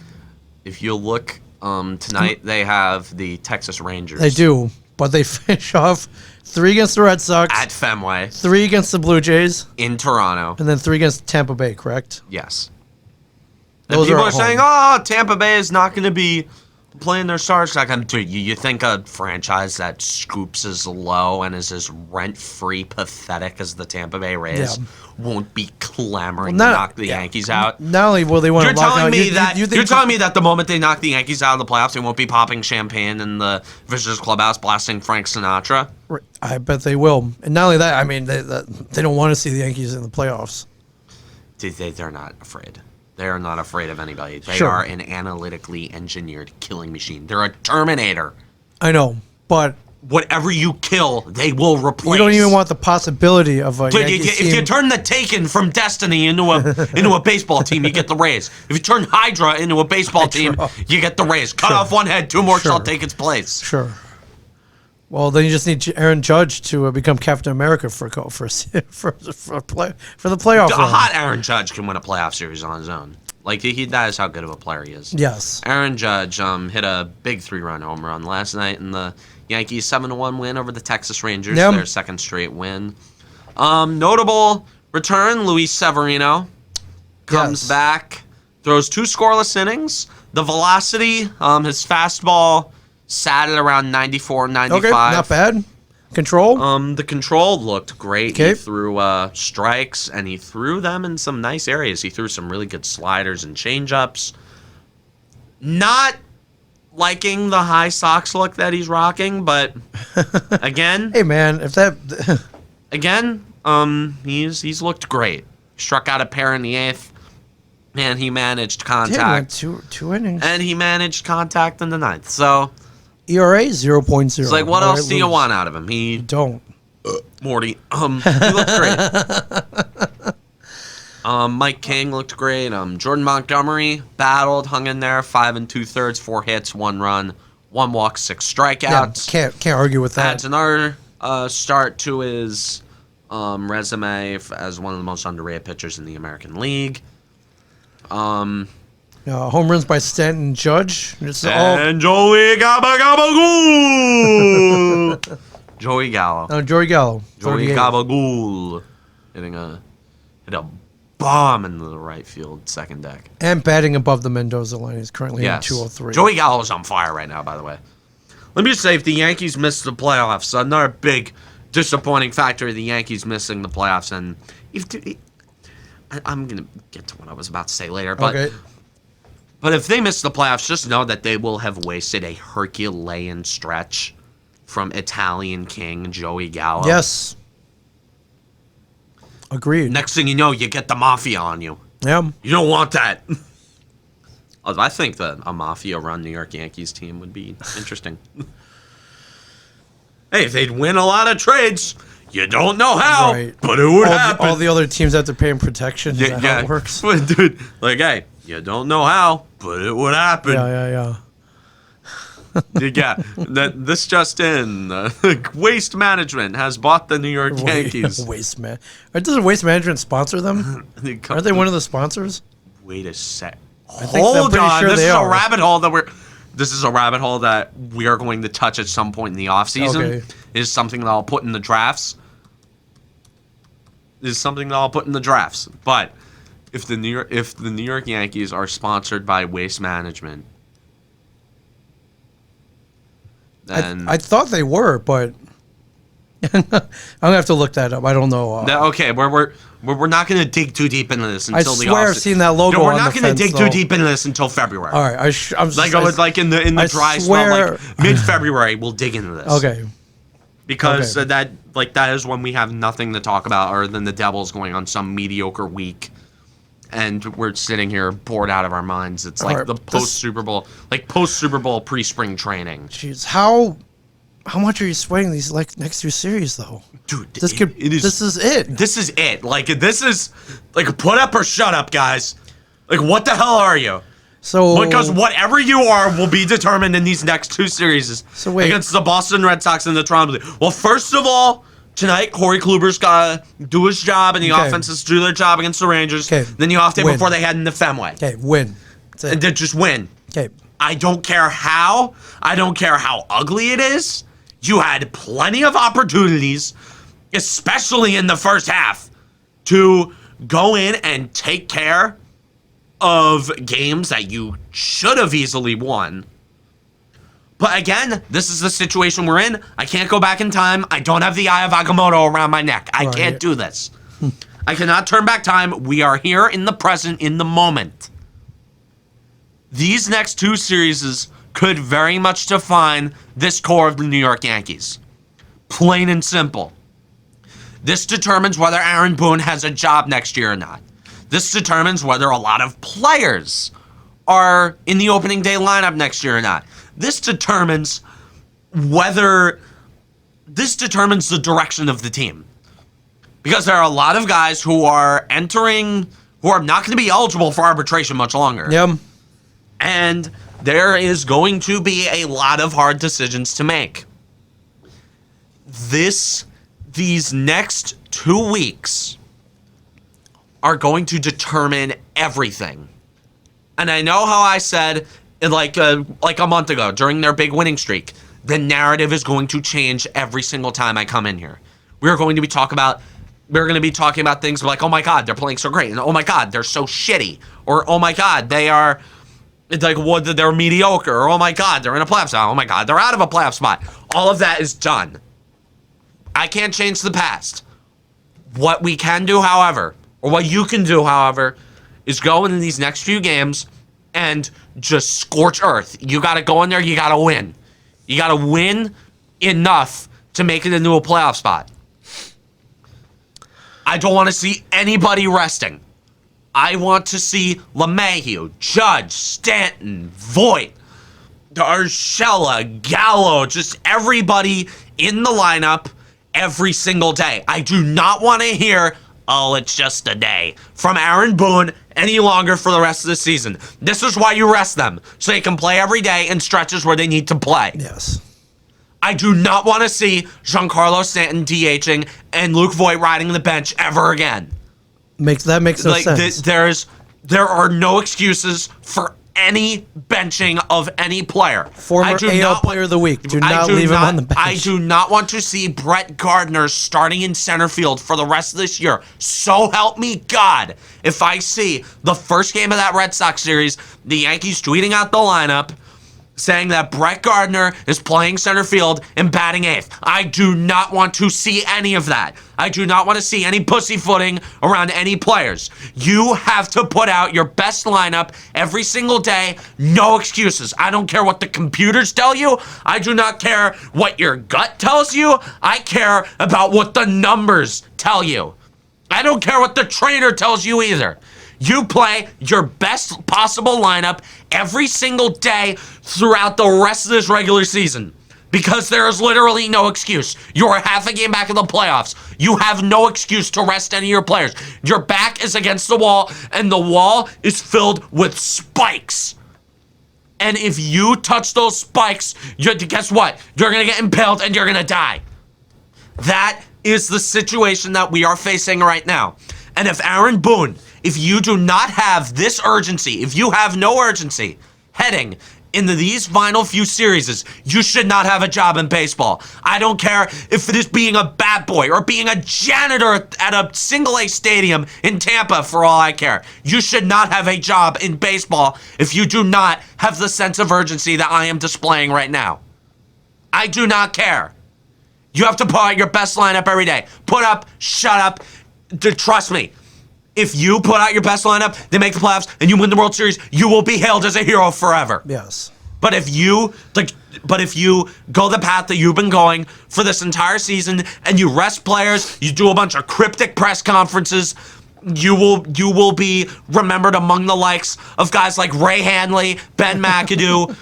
[SPEAKER 3] if you look tonight, they have the Texas Rangers.
[SPEAKER 2] They do, but they finish off 3 against the Red Sox,
[SPEAKER 3] At Fenway.
[SPEAKER 2] 3 against the Blue Jays,
[SPEAKER 3] In Toronto.
[SPEAKER 2] and then 3 against Tampa Bay, correct?
[SPEAKER 3] Yes. And
[SPEAKER 2] Those
[SPEAKER 3] people
[SPEAKER 2] are
[SPEAKER 3] are
[SPEAKER 2] at
[SPEAKER 3] saying,
[SPEAKER 2] home.
[SPEAKER 3] oh, Tampa Bay is not going to be playing their stars. Like, dude, you think a franchise that scoops as low and is as rent-free pathetic as the Tampa Bay Rays won't be clamoring to knock the Yankees out?
[SPEAKER 2] Not only will they want
[SPEAKER 3] You're
[SPEAKER 2] to lock
[SPEAKER 3] telling
[SPEAKER 2] out,
[SPEAKER 3] me
[SPEAKER 2] you
[SPEAKER 3] that
[SPEAKER 2] think
[SPEAKER 3] you're telling me that the moment they knock the Yankees out of the playoffs, they won't be popping champagne in the visitors' clubhouse, blasting Frank Sinatra?
[SPEAKER 2] I bet they will. And not only that, I mean, they don't want to see the Yankees in the playoffs.
[SPEAKER 3] Dude, they're not afraid. They are not afraid of anybody. They
[SPEAKER 2] Sure.
[SPEAKER 3] are an analytically engineered killing machine. They're a Terminator.
[SPEAKER 2] I know, but
[SPEAKER 3] Whatever you kill, they will replace.
[SPEAKER 2] you don't even want the possibility of a
[SPEAKER 3] Dude,
[SPEAKER 2] Yankees
[SPEAKER 3] if you
[SPEAKER 2] team.
[SPEAKER 3] turn the Taken from Destiny into a baseball team, you get the Rays. If you turn Hydra into a baseball team, you get the Rays. Cut off one head, 2 more shall take its place.
[SPEAKER 2] Sure. Well, then you just need Aaron Judge to become Captain America for the playoff
[SPEAKER 3] A
[SPEAKER 2] run.
[SPEAKER 3] hot Aaron Judge can win a playoff series on his own. Like that is how good of a player he is.
[SPEAKER 2] Yes.
[SPEAKER 3] Aaron Judge hit a big 3-run home run last night in the Yankees 7-1 win over the Texas Rangers,
[SPEAKER 2] Yep.
[SPEAKER 3] their second straight win. Notable return, Luis Severino comes back, throws 2 scoreless innings. The velocity, his fastball sat at around 94, 95.
[SPEAKER 2] Okay, not bad. Control?
[SPEAKER 3] The control looked great.
[SPEAKER 2] Okay.
[SPEAKER 3] He threw strikes, and he threw them in some nice areas. He threw some really good sliders and changeups. Not liking the high socks look that he's rocking, but again,
[SPEAKER 2] Hey, man, if that...
[SPEAKER 3] he's looked great. Struck out a pair in the 8th. Man, he managed
[SPEAKER 2] Damn,
[SPEAKER 3] contact.
[SPEAKER 2] went two innings.
[SPEAKER 3] And he managed contact in the 9th. So
[SPEAKER 2] ERA 0.0.
[SPEAKER 3] it's like, what
[SPEAKER 2] All
[SPEAKER 3] else
[SPEAKER 2] right,
[SPEAKER 3] do you
[SPEAKER 2] lose.
[SPEAKER 3] want out of him? He
[SPEAKER 2] Don't.
[SPEAKER 3] Morty. He looked great. Mike King looked great. Jordan Montgomery battled, hung in there, 5 2/3, 4 hits, 1 run, 1 walk, 6 strikeouts.
[SPEAKER 2] Yeah, can't argue with that.
[SPEAKER 3] Adds another start to his resume as one of the most underrated pitchers in the American League.
[SPEAKER 2] Home runs by Stanton Judge. It's all,
[SPEAKER 3] And Joey Gabagool. Joey Gallo.
[SPEAKER 2] Joey Gallo.
[SPEAKER 3] Joey
[SPEAKER 2] 38.
[SPEAKER 3] Gabagool hit a bomb into the right field second deck.
[SPEAKER 2] And batting above the Mendoza line. He's currently at 203.
[SPEAKER 3] Joey Gallo's on fire right now, by the way. Let me just say, if the Yankees miss the playoffs, another big disappointing factor of the Yankees missing the playoffs. And I'm going to get to what I was about to say later. But, but if they miss the playoffs, just know that they will have wasted a Herculean stretch from Italian King Joey Gallo.
[SPEAKER 2] Yes. Agreed.
[SPEAKER 3] Next thing you know, you get the mafia on you.
[SPEAKER 2] Yeah.
[SPEAKER 3] You don't want that. I think that a mafia-run New York Yankees team would be interesting. Hey, if they'd win a lot of trades, you don't know how, but it would happen.
[SPEAKER 2] All the other teams have to pay him protection. Is that how it works?
[SPEAKER 3] Dude, like, hey, you don't know how, but it would happen.
[SPEAKER 2] Yeah.
[SPEAKER 3] This just in. Waste Management has bought the New York Yankees.
[SPEAKER 2] Doesn't Waste Management sponsor them? Aren't they one of the sponsors?
[SPEAKER 3] Wait a sec.
[SPEAKER 2] Hold on.
[SPEAKER 3] Sure this is a rabbit hole that we are going to touch at some point in the offseason.
[SPEAKER 2] Okay.
[SPEAKER 3] Is something that I'll put in the drafts. But if the New York Yankees are sponsored by Waste Management, then
[SPEAKER 2] I thought they were, but I'm gonna have to look that up. I don't know.
[SPEAKER 3] Okay, we're not gonna dig too deep into this until the offseason.
[SPEAKER 2] I swear I've seen that logo.
[SPEAKER 3] No, we're
[SPEAKER 2] on
[SPEAKER 3] not
[SPEAKER 2] the
[SPEAKER 3] gonna
[SPEAKER 2] fence,
[SPEAKER 3] dig
[SPEAKER 2] though.
[SPEAKER 3] too deep into this until February.
[SPEAKER 2] All right,
[SPEAKER 3] like in the dry spell, like mid-February, we'll dig into this.
[SPEAKER 2] Okay.
[SPEAKER 3] Because that is when we have nothing to talk about other than the Devils going on some mediocre week, and we're sitting here bored out of our minds. It's like the post-Super Bowl pre-spring training.
[SPEAKER 2] Jeez, how much are you swaying these next two series though?
[SPEAKER 3] Dude,
[SPEAKER 2] this is it.
[SPEAKER 3] This is it. Like, this is like put up or shut up, guys. Like, what the hell are you? Because whatever you are will be determined in these next two series against the Boston Red Sox and the Toronto Blue Jays. Well, first of all, tonight Corey Kluber's got to do his job, and the offense has to do their job against the Rangers. Then the off day before they head into Fenway.
[SPEAKER 2] Okay, win.
[SPEAKER 3] And then just win.
[SPEAKER 2] Okay.
[SPEAKER 3] I don't care how. I don't care how ugly it is. You had plenty of opportunities, especially in the first half, to go in and take care of games that you should have easily won. But again, this is the situation we're in. I can't go back in time. I don't have the Eye of Agamotto around my neck. I can't do this. I cannot turn back time. We are here in the present, in the moment. These next two series could very much define this core of the New York Yankees. Plain and simple. This determines whether Aaron Boone has a job next year or not. This determines whether a lot of players are in the opening day lineup next year or not. This determines the direction of the team. Because there are a lot of guys who are not going to be eligible for arbitration much longer.
[SPEAKER 2] Yep.
[SPEAKER 3] And there is going to be a lot of hard decisions to make. These next 2 weeks are going to determine everything. And I know how I said, like a month ago, during their big winning streak, the narrative is going to change every single time I come in here. We're going to be talking about things like, oh my God, they're playing so great, and oh my God, they're so shitty, or oh my God, they're mediocre, or oh my God, they're in a playoff spot, oh my God, they're out of a playoff spot. All of that is done. I can't change the past. What we can do, however, or what you can do, however, is go into these next few games and just scorch earth. You got to go in there. You got to win. You got to win enough to make it into a playoff spot. I don't want to see anybody resting. I want to see LeMahieu, Judge, Stanton, Voit, Urshela, Gallo, just everybody in the lineup every single day. I do not want to hear, oh, it's just a day, from Aaron Boone any longer for the rest of the season. This is why you rest them, so they can play every day in stretches where they need to play.
[SPEAKER 2] Yes.
[SPEAKER 3] I do not want to see Giancarlo Stanton DHing and Luke Voit riding the bench ever again.
[SPEAKER 2] That makes no sense.
[SPEAKER 3] There are no excuses for any benching of any player.
[SPEAKER 2] Former AL Player of the Week. Do not leave him on the bench.
[SPEAKER 3] I do not want to see Brett Gardner starting in center field for the rest of this year. So help me God, if I see the first game of that Red Sox series, the Yankees tweeting out the lineup, saying that Brett Gardner is playing center field and batting 8th. I do not want to see any of that. I do not want to see any pussyfooting around any players. You have to put out your best lineup every single day. No excuses. I don't care what the computers tell you. I do not care what your gut tells you. I care about what the numbers tell you. I don't care what the trainer tells you either. You play your best possible lineup every single day throughout the rest of this regular season. Because there is literally no excuse. You are half a game back in the playoffs. You have no excuse to rest any of your players. Your back is against the wall, and the wall is filled with spikes. And if you touch those spikes, guess what? You're going to get impaled and you're going to die. That is the situation that we are facing right now. And if Aaron Boone, if you do not have this urgency, if you have no urgency heading into these final few series, you should not have a job in baseball. I don't care if it is being a bat boy or being a janitor at a single-A stadium in Tampa, for all I care. You should not have a job in baseball if you do not have the sense of urgency that I am displaying right now. I do not care. You have to put out your best lineup every day. Put up, shut up. Trust me. If you put out your best lineup, they make the playoffs, and you win the World Series, you will be hailed as a hero forever.
[SPEAKER 2] Yes.
[SPEAKER 3] But if you go the path that you've been going for this entire season, and you rest players, you do a bunch of cryptic press conferences, you will be remembered among the likes of guys like Ray Hanley, Ben McAdoo,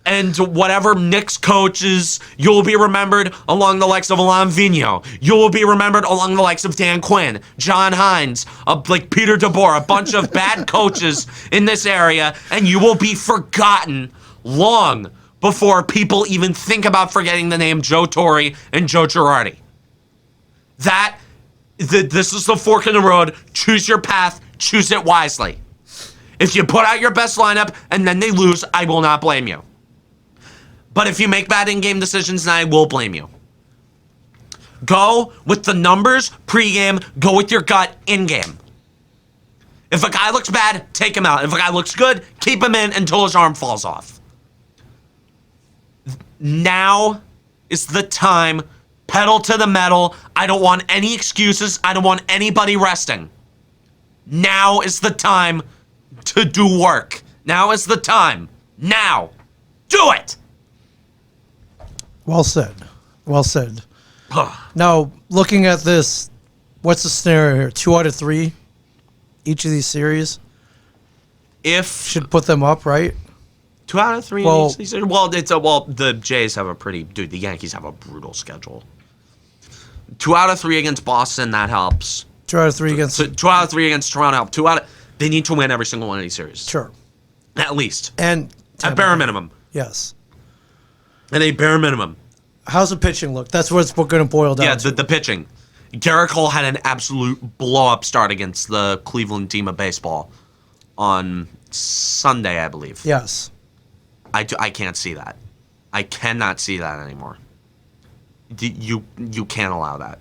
[SPEAKER 3] and whatever Knicks coaches. You'll be remembered along the likes of Alain Vigneault. You will be remembered along the likes of Dan Quinn, John Hines, like Peter DeBoer, a bunch of bad coaches in this area, and you will be forgotten long before people even think about forgetting the name Joe Torre and Joe Girardi. This is the fork in the road. Choose your path. Choose it wisely. If you put out your best lineup and then they lose, I will not blame you. But if you make bad in-game decisions, then I will blame you. Go with the numbers pre-game. Go with your gut in-game. If a guy looks bad, take him out. If a guy looks good, keep him in until his arm falls off. Now is the time. Pedal to the metal. I don't want any excuses. I don't want anybody resting. Now is the time to do work. Now is the time. Now. Do it!
[SPEAKER 2] Well said. Well said. Now, looking at this, what's the scenario here? 2 out of 3? Each of these series? Should put them up, right?
[SPEAKER 3] 2 out of 3
[SPEAKER 2] well,
[SPEAKER 3] in each season? Well, the Jays have the Yankees have a brutal schedule. 2 out of 3 against Boston, that helps.
[SPEAKER 2] 2 out of 3 against...
[SPEAKER 3] 2 out of 3 against Toronto help. They need to win every single one of these series.
[SPEAKER 2] Sure.
[SPEAKER 3] At least.
[SPEAKER 2] And...
[SPEAKER 3] At bare minimum.
[SPEAKER 2] Yes.
[SPEAKER 3] At a bare minimum.
[SPEAKER 2] How's the pitching look? That's what it's going to boil down to.
[SPEAKER 3] Yeah, the pitching. Garrett Cole had an absolute blow-up start against the Cleveland team of baseball on Sunday, I believe.
[SPEAKER 2] Yes.
[SPEAKER 3] I can't see that. I cannot see that anymore. You can't allow that.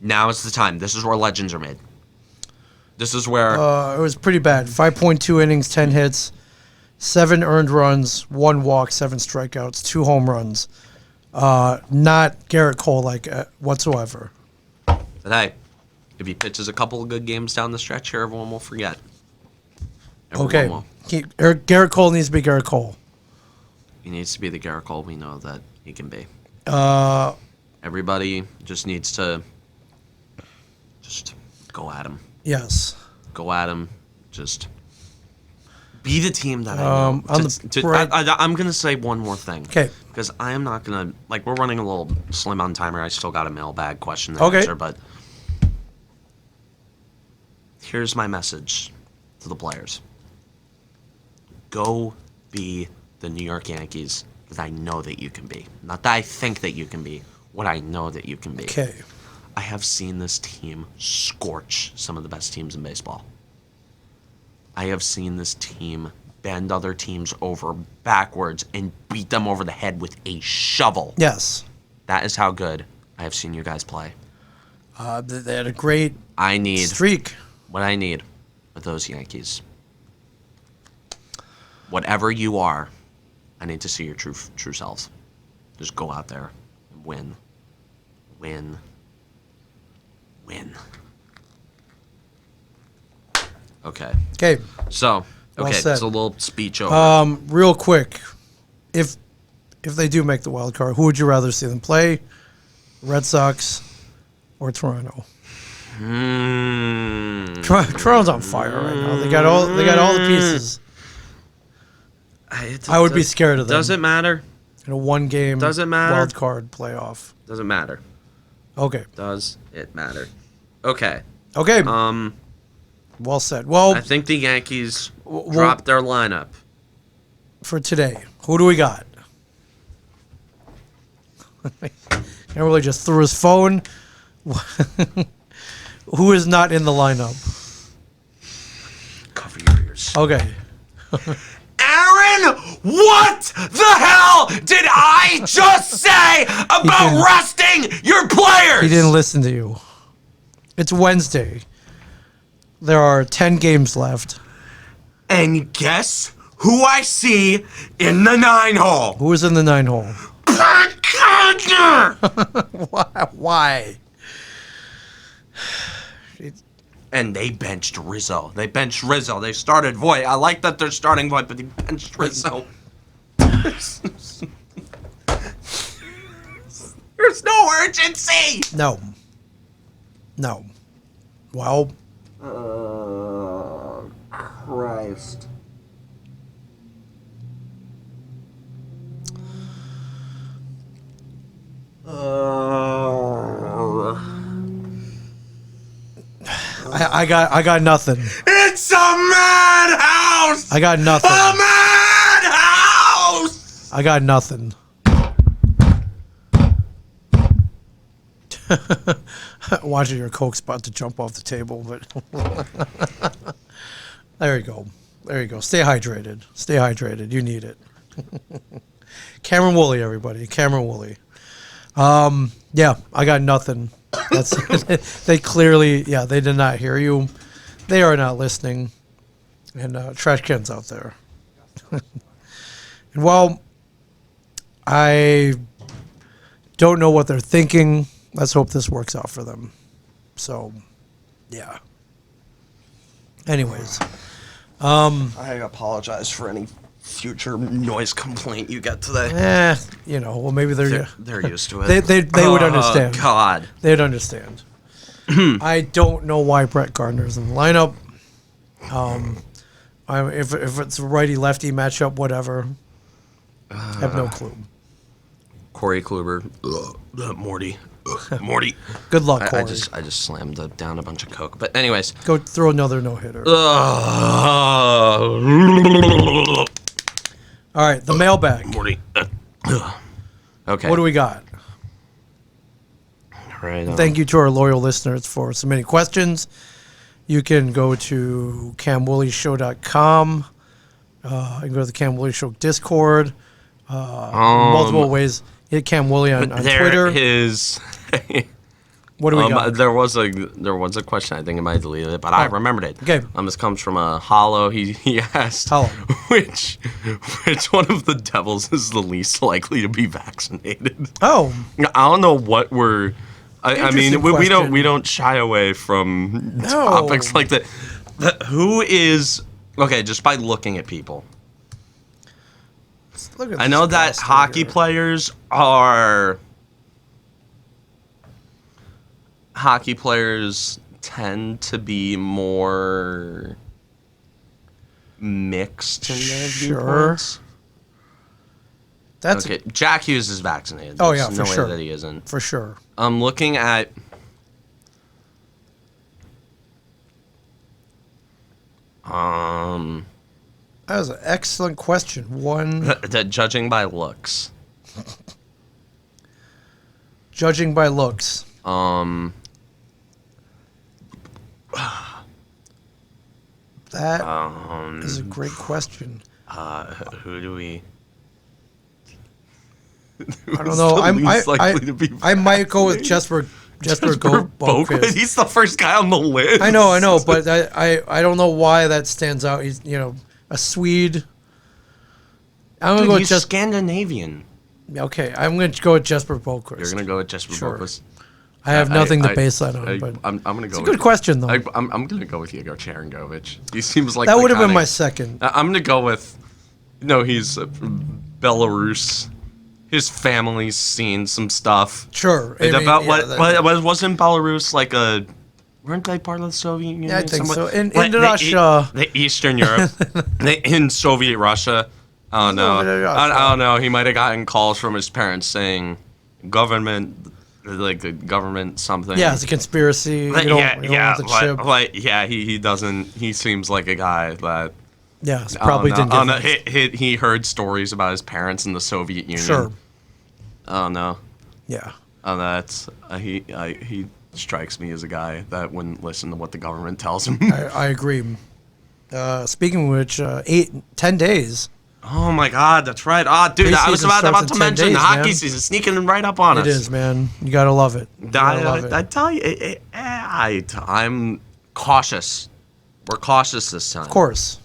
[SPEAKER 3] Now is the time. This is where legends are made. This is where...
[SPEAKER 2] it was pretty bad. 5.2 innings, 10 hits, 7 earned runs, 1 walk, 7 strikeouts, 2 home runs. Not Garrett Cole whatsoever.
[SPEAKER 3] But hey, if he pitches a couple of good games down the stretch here, everyone will forget.
[SPEAKER 2] Everyone will. Garrett Cole needs to be Garrett Cole.
[SPEAKER 3] He needs to be the Garrett Cole we know that he can be. Everybody just needs to just go at him.
[SPEAKER 2] Yes.
[SPEAKER 3] Go at him. Just be the team that I know. I'm going to say one more thing.
[SPEAKER 2] Okay.
[SPEAKER 3] Because I am not going to... we're running a little slim on timer. I still got a mailbag question to answer, but here's my message to the players. Go be the New York Yankees that I know that you can be. Not that I think that you can be. What I know that you can be.
[SPEAKER 2] Okay.
[SPEAKER 3] I have seen this team scorch some of the best teams in baseball. I have seen this team bend other teams over backwards and beat them over the head with a shovel.
[SPEAKER 2] Yes.
[SPEAKER 3] That is how good I have seen you guys play.
[SPEAKER 2] They had a great streak.
[SPEAKER 3] What I need are those Yankees. whatever you are, I need to see your true selves. Just go out there and win. Win. Win. Okay.
[SPEAKER 2] Okay.
[SPEAKER 3] So,
[SPEAKER 2] Well
[SPEAKER 3] okay,
[SPEAKER 2] said.
[SPEAKER 3] it's a little speech over.
[SPEAKER 2] Real quick, if they do make the wild card, who would you rather see them play? Red Sox or Toronto? Toronto's on fire right now. They got all the pieces. I would be scared of them.
[SPEAKER 3] Does it matter?
[SPEAKER 2] In a one-game
[SPEAKER 3] Doesn't matter.
[SPEAKER 2] wild card playoff.
[SPEAKER 3] Doesn't matter.
[SPEAKER 2] Okay.
[SPEAKER 3] Does it matter? Okay.
[SPEAKER 2] Okay. Well said. Well,
[SPEAKER 3] I think the Yankees dropped their lineup.
[SPEAKER 2] For today, who do we got? Really just threw his phone. Who is not in the lineup?
[SPEAKER 3] Cover your ears.
[SPEAKER 2] Okay.
[SPEAKER 3] Aaron, what the hell did I just say about resting your players?
[SPEAKER 2] He didn't listen to you. It's Wednesday. There are 10 games left.
[SPEAKER 3] And guess who I see in the 9-hole?
[SPEAKER 2] Who is in the 9-hole? Why?
[SPEAKER 3] And they benched Rizzo. They started Voit. I like that they're starting Voit, but they benched Rizzo. There's no urgency.
[SPEAKER 2] No. Well.
[SPEAKER 3] Christ.
[SPEAKER 2] I got nothing.
[SPEAKER 3] It's a madhouse.
[SPEAKER 2] I got nothing.
[SPEAKER 3] A madhouse.
[SPEAKER 2] I got nothing. Watching your Coke's about to jump off the table, but there you go. Stay hydrated. You need it. Cameron Woolley, everybody. Cameron Woolley. Yeah, I got nothing. They clearly, they did not hear you. They are not listening. And trash cans out there. And while I don't know what they're thinking, let's hope this works out for them. So, yeah. Anyways.
[SPEAKER 3] I apologize for any future noise complaint you get today.
[SPEAKER 2] Well, maybe they're
[SPEAKER 3] used to it.
[SPEAKER 2] They would understand.
[SPEAKER 3] God.
[SPEAKER 2] They'd understand. I don't know why Brett Gardner's in the lineup. If it's a righty-lefty matchup, whatever. I have no clue.
[SPEAKER 3] Corey Kluber. Morty. Morty.
[SPEAKER 2] Good luck, Corey.
[SPEAKER 3] I just slammed down a bunch of Coke. But anyways.
[SPEAKER 2] Go throw another no-hitter.
[SPEAKER 3] All
[SPEAKER 2] right, the mailbag.
[SPEAKER 3] Morty. Okay.
[SPEAKER 2] What do we got?
[SPEAKER 3] Right.
[SPEAKER 2] Thank you to our loyal listeners for submitting questions. You can go to CamWooleyShow.com. You can go to the Cam Woolley Show Discord. Multiple ways. Hit Cam Woolley on Twitter. What do we got?
[SPEAKER 3] There was a question. I think I might have deleted it, but I remembered it.
[SPEAKER 2] Okay.
[SPEAKER 3] This comes from a Hollow. He asked which one of the Devils is the least likely to be vaccinated.
[SPEAKER 2] Oh.
[SPEAKER 3] I don't know what we're. I mean, we don't shy away from topics like that. Who is okay? Just by looking at people.
[SPEAKER 2] Look at
[SPEAKER 3] I know that hockey players tend to be more mixed in their viewpoints.
[SPEAKER 2] That's
[SPEAKER 3] okay. Jack Hughes is vaccinated.
[SPEAKER 2] Oh,
[SPEAKER 3] There's
[SPEAKER 2] yeah, for sure.
[SPEAKER 3] way that he isn't.
[SPEAKER 2] For sure.
[SPEAKER 3] I'm looking at.
[SPEAKER 2] That was an excellent question.
[SPEAKER 3] Judging by looks.
[SPEAKER 2] Judging by looks. That is a great question.
[SPEAKER 3] Who do we?
[SPEAKER 2] I don't know. I might go with Jesper Boquist.
[SPEAKER 3] He's the first guy on the list.
[SPEAKER 2] I know, but I don't know why that stands out. He's a Swede. I'm gonna go
[SPEAKER 1] he's Scandinavian.
[SPEAKER 2] Okay, I'm going to go with Jesper Boquist.
[SPEAKER 1] You're going to go with Jesper Boquist?
[SPEAKER 2] I have nothing to base that on, but
[SPEAKER 1] I'm going to go.
[SPEAKER 2] It's a good question, though.
[SPEAKER 1] I'm going to go with Igor Cherangovich. He seems like
[SPEAKER 2] that would have been my second.
[SPEAKER 1] I'm going to go with. He's from Belarus. His family's seen some stuff.
[SPEAKER 2] Sure.
[SPEAKER 1] Wasn't Belarus like a? Weren't they part of the Soviet Union?
[SPEAKER 2] Yeah, I think so. In Russia,
[SPEAKER 1] the Eastern Europe, in Soviet Russia. Oh no! I don't know. He might have gotten calls from his parents saying, "Government, like the government, something."
[SPEAKER 2] Yeah, it's a conspiracy. You don't want the chip.
[SPEAKER 1] He doesn't. He seems like a guy that.
[SPEAKER 2] Yeah, probably didn't.
[SPEAKER 1] He heard stories about his parents in the Soviet Union.
[SPEAKER 2] Sure.
[SPEAKER 1] Oh no.
[SPEAKER 2] Yeah.
[SPEAKER 1] That's he strikes me as a guy that wouldn't listen to what the government tells him.
[SPEAKER 2] I agree. Speaking of which, 10 days.
[SPEAKER 1] Oh my God, that's right. Ah, dude, I was about to mention the hockey season sneaking right up on us.
[SPEAKER 2] It is, man. You gotta love it.
[SPEAKER 1] I tell you, I'm cautious. We're cautious this time.
[SPEAKER 2] Of course.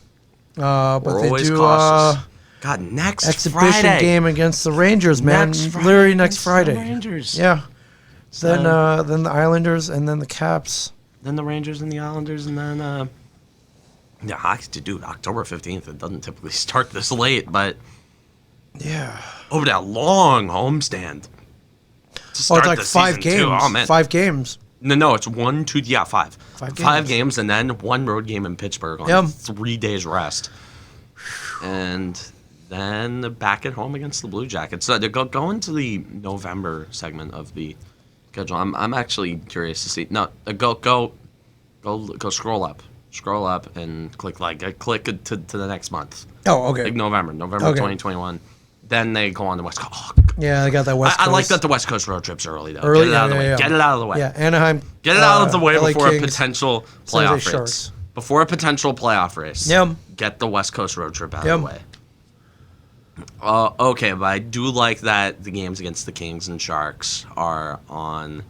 [SPEAKER 2] But
[SPEAKER 1] we're
[SPEAKER 2] they
[SPEAKER 1] always
[SPEAKER 2] do
[SPEAKER 1] cautious. God, next
[SPEAKER 2] exhibition
[SPEAKER 1] Friday.
[SPEAKER 2] game against the Rangers, man. Literally next Friday.
[SPEAKER 1] Rangers.
[SPEAKER 2] Yeah. Then the Islanders and then the Caps.
[SPEAKER 1] Then the Rangers and the Islanders and then yeah, hockey, dude, October 15th. It doesn't typically start this late, but
[SPEAKER 2] yeah,
[SPEAKER 1] over that long homestand.
[SPEAKER 2] It's like 5 games.
[SPEAKER 1] Too. Oh man,
[SPEAKER 2] 5 games.
[SPEAKER 1] No, it's 1, 2, yeah, 5.
[SPEAKER 2] 5
[SPEAKER 1] games and then 1 road game in Pittsburgh on 3 days rest, and then back at home against the Blue Jackets. So they're going to the November segment of the schedule. I'm actually curious to see. No, go scroll up. Scroll up and click to the next month.
[SPEAKER 2] Oh, okay.
[SPEAKER 1] Like November 2021. Then they go on the West Coast. Oh,
[SPEAKER 2] yeah, they got that West Coast.
[SPEAKER 1] I like that the West Coast road trips early, though.
[SPEAKER 2] Get
[SPEAKER 1] it out of the way.
[SPEAKER 2] Yeah.
[SPEAKER 1] Get it out of the way.
[SPEAKER 2] Yeah, Anaheim.
[SPEAKER 1] Get it out of the way
[SPEAKER 2] LA
[SPEAKER 1] before
[SPEAKER 2] Kings,
[SPEAKER 1] a potential playoff race. Before a potential playoff race.
[SPEAKER 2] Yep.
[SPEAKER 1] Get the West Coast road trip out of the way. Okay, but I do like that the games against the Kings and Sharks are on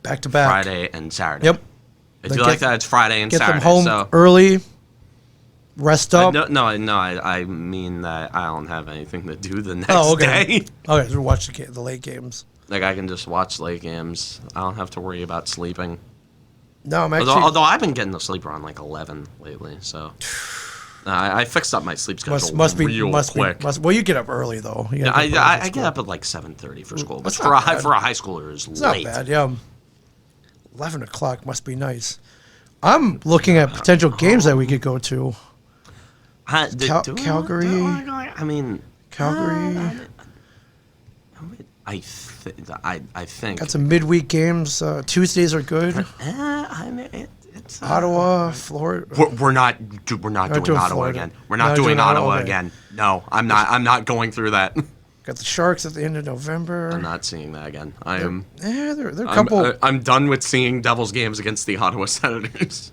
[SPEAKER 2] back-to-back
[SPEAKER 1] Friday and Saturday.
[SPEAKER 2] Yep.
[SPEAKER 1] I do like that it's Friday and Saturday.
[SPEAKER 2] Get them home early, rest up.
[SPEAKER 1] I mean that I don't have anything to do the next day.
[SPEAKER 2] Okay, so watch the late games.
[SPEAKER 1] Like, I can just watch late games. I don't have to worry about sleeping.
[SPEAKER 2] No, I'm actually...
[SPEAKER 1] Although I've been getting to sleep around, 11 lately, so... I fixed up my sleep schedule real quick.
[SPEAKER 2] Well, you get up early, though.
[SPEAKER 1] I get up at 7:30 for school, which for a high schooler is late.
[SPEAKER 2] Not bad, yeah. 11 o'clock must be nice. I'm looking at potential games that we could go to. Calgary. Calgary.
[SPEAKER 1] I think.
[SPEAKER 2] Got some midweek games. Tuesdays are good. Ottawa, Florida.
[SPEAKER 1] We're not doing Ottawa
[SPEAKER 2] Florida.
[SPEAKER 1] again. We're not doing Ottawa again. No, I'm not going through that.
[SPEAKER 2] Got the Sharks at the end of November.
[SPEAKER 1] I'm not seeing that again. I am.
[SPEAKER 2] Yeah, they're a couple.
[SPEAKER 1] I'm done with seeing Devils games against the Ottawa Senators.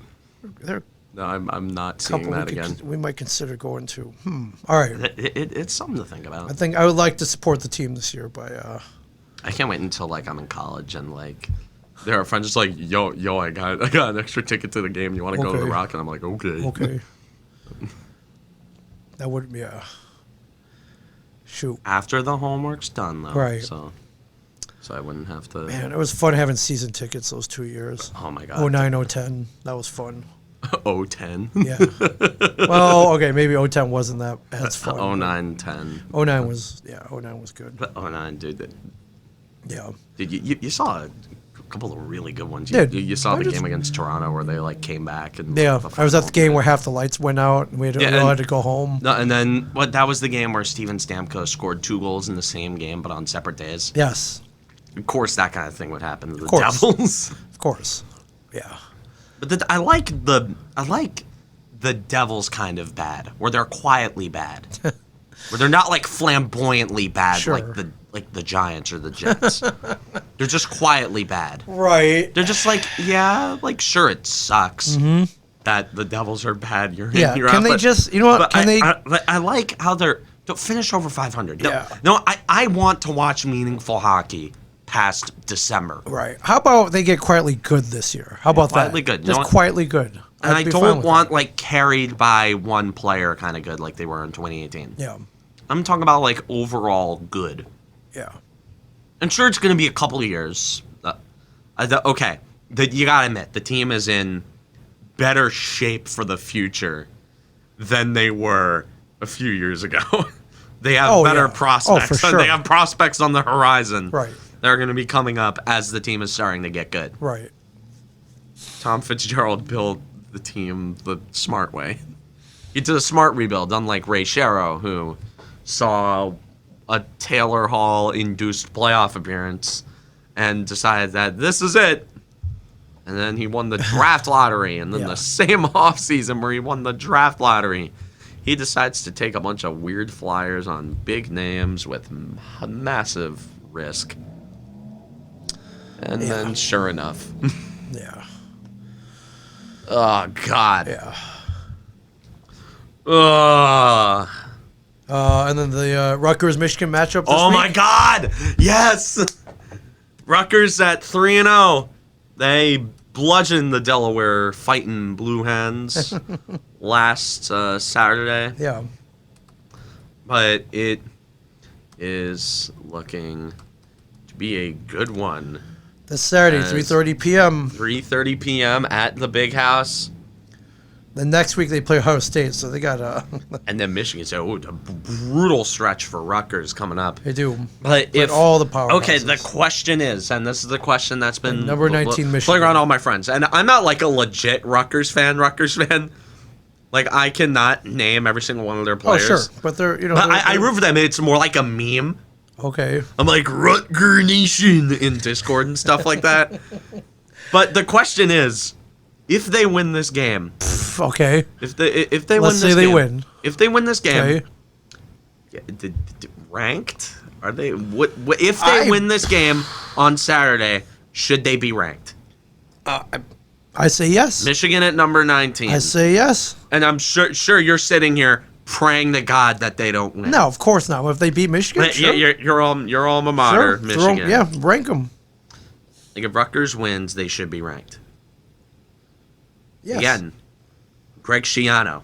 [SPEAKER 2] No,
[SPEAKER 1] I'm not seeing that again.
[SPEAKER 2] We might consider going to. All right.
[SPEAKER 1] It's something to think about.
[SPEAKER 2] I think I would like to support the team this year by.
[SPEAKER 1] I can't wait until I'm in college and there are friends just yo, I got an extra ticket to the game. You want to go to the Rock? And I'm like, okay.
[SPEAKER 2] Okay. That would be a shoot.
[SPEAKER 1] After the homework's done, though.
[SPEAKER 2] Right.
[SPEAKER 1] So I wouldn't have to.
[SPEAKER 2] Man, it was fun having season tickets those 2 years.
[SPEAKER 1] Oh my God.
[SPEAKER 2] 09, 010. That was fun.
[SPEAKER 1] 010?
[SPEAKER 2] Yeah. Well, okay, maybe 010 wasn't that as fun.
[SPEAKER 1] 09, 10.
[SPEAKER 2] 09 was good.
[SPEAKER 1] But 09, dude.
[SPEAKER 2] Yeah.
[SPEAKER 1] Dude, you saw a couple of really good ones.
[SPEAKER 2] Did.
[SPEAKER 1] You saw the game against Toronto where they came back and
[SPEAKER 2] I was at the game where half the lights went out and we had to go home.
[SPEAKER 1] No, and then that was the game where Steven Stamkos scored 2 goals in the same game but on separate days.
[SPEAKER 2] Yes.
[SPEAKER 1] Of course, that kind of thing would happen to the Devils.
[SPEAKER 2] Of course. Yeah.
[SPEAKER 1] But I like the Devils kind of bad, where they're quietly bad, where they're not flamboyantly bad like the Giants or the Jets. They're just quietly bad.
[SPEAKER 2] Right.
[SPEAKER 1] They're just sure it sucks that the Devils are bad. You're
[SPEAKER 2] can
[SPEAKER 1] out,
[SPEAKER 2] they just
[SPEAKER 1] I like how don't finish over 500. No, I want to watch meaningful hockey past December.
[SPEAKER 2] Right. How about they get quietly good this year? How about
[SPEAKER 1] quietly
[SPEAKER 2] that?
[SPEAKER 1] good.
[SPEAKER 2] Just quietly good.
[SPEAKER 1] And I don't want carried by one player kind of good like they were in 2018.
[SPEAKER 2] Yeah.
[SPEAKER 3] I'm talking about like overall good.
[SPEAKER 2] Yeah.
[SPEAKER 3] I'm sure it's going to be a couple of years. Okay, you got to admit, the team is in better shape for the future than they were a few years ago. They have better prospects.
[SPEAKER 2] For sure.
[SPEAKER 3] They have prospects on the horizon.
[SPEAKER 2] Right.
[SPEAKER 3] They're going to be coming up as the team is starting to get good.
[SPEAKER 2] Right.
[SPEAKER 3] Tom Fitzgerald built the team the smart way. He did a smart rebuild, unlike Ray Shero, who saw a Taylor Hall-induced playoff appearance and decided that this is it. And then he won the draft lottery. And then the same offseason where he won the draft lottery, he decides to take a bunch of weird flyers on big names with massive risk. And then, sure enough.
[SPEAKER 2] Yeah.
[SPEAKER 3] Oh, God.
[SPEAKER 2] Yeah. And then the Rutgers-Michigan matchup this week.
[SPEAKER 3] My God! Yes! Rutgers at 3-0. They bludgeoned the Delaware Fighting Blue Hens last Saturday.
[SPEAKER 2] Yeah.
[SPEAKER 3] But it is looking to be a good one.
[SPEAKER 2] This Saturday, 3:30 p.m.
[SPEAKER 3] 3:30 p.m. at the Big House.
[SPEAKER 2] The next week they play Ohio State, so they got
[SPEAKER 3] And then Michigan. So, a brutal stretch for Rutgers coming up.
[SPEAKER 2] they do.
[SPEAKER 3] But if
[SPEAKER 2] all the power.
[SPEAKER 3] Okay, the question is, and this is the question that's been
[SPEAKER 2] Number 19 Michigan.
[SPEAKER 3] playing around all my friends, and I'm not like a legit Rutgers fan. Like I cannot name every single one of their players.
[SPEAKER 2] Oh, sure, but they're
[SPEAKER 3] But I root for them. It's more like a meme.
[SPEAKER 2] Okay.
[SPEAKER 3] I'm like Rutger Nation in Discord and stuff like that. But the question is, if they win this game,
[SPEAKER 2] Okay.
[SPEAKER 3] if they
[SPEAKER 2] Let's say
[SPEAKER 3] win this
[SPEAKER 2] they
[SPEAKER 3] game,
[SPEAKER 2] win.
[SPEAKER 3] if they win this game,
[SPEAKER 2] Okay.
[SPEAKER 3] ranked? Are they? What if they win this game on Saturday? Should they be ranked?
[SPEAKER 2] I say yes.
[SPEAKER 3] Michigan at number 19.
[SPEAKER 2] I say yes.
[SPEAKER 3] And I'm sure you're sitting here praying to God that they don't win.
[SPEAKER 2] No, of course not. If they beat Michigan,
[SPEAKER 3] But
[SPEAKER 2] sure.
[SPEAKER 3] your alma mater,
[SPEAKER 2] Sure.
[SPEAKER 3] Michigan.
[SPEAKER 2] Rank them.
[SPEAKER 3] Like if Rutgers wins, they should be ranked.
[SPEAKER 2] Yes.
[SPEAKER 3] Again, Greg Schiano.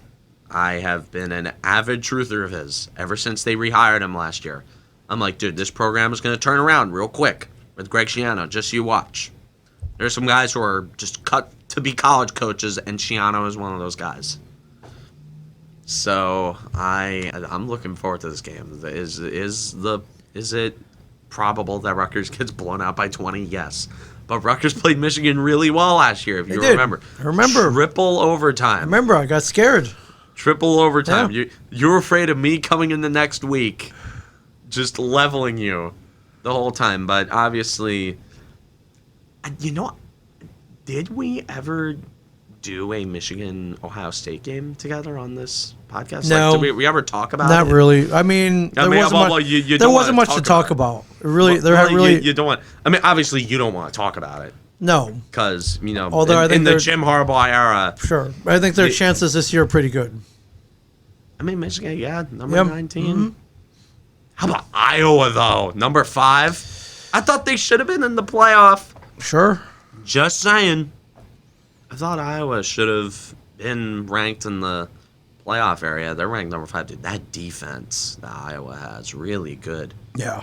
[SPEAKER 3] I have been an avid truther of his ever since they rehired him last year. I'm like, dude, this program is going to turn around real quick with Greg Schiano. Just you watch. There's some guys who are just cut to be college coaches, and Schiano is one of those guys. So I'm looking forward to this game. Is it probable that Rutgers gets blown out by 20? Yes. But Rutgers played Michigan really well last year, if you remember.
[SPEAKER 2] I remember.
[SPEAKER 3] Triple overtime.
[SPEAKER 2] I remember. I got scared.
[SPEAKER 3] Triple overtime.
[SPEAKER 2] Yeah.
[SPEAKER 3] You're afraid of me coming in the next week, just leveling you the whole time. But obviously, did we ever do a Michigan-Ohio State game together on this podcast?
[SPEAKER 2] No.
[SPEAKER 3] Like, did we ever talk about it?
[SPEAKER 2] Not really. I mean, there wasn't much to talk about. Really,
[SPEAKER 3] You don't want. I mean, obviously, you don't want to talk about it
[SPEAKER 2] No.
[SPEAKER 3] because
[SPEAKER 2] Although I think
[SPEAKER 3] in the Jim Harbaugh era.
[SPEAKER 2] Sure. I think their chances this year are pretty good.
[SPEAKER 3] I mean, Michigan, number
[SPEAKER 2] Yep.
[SPEAKER 3] 19.
[SPEAKER 2] Mm-hmm.
[SPEAKER 3] How about Iowa though? Number 5. I thought they should have been in the playoff.
[SPEAKER 2] Sure.
[SPEAKER 3] Just saying. I thought Iowa should have been ranked in the playoff area. They're ranked number 5. Dude, that defense that Iowa has, really good.
[SPEAKER 2] Yeah.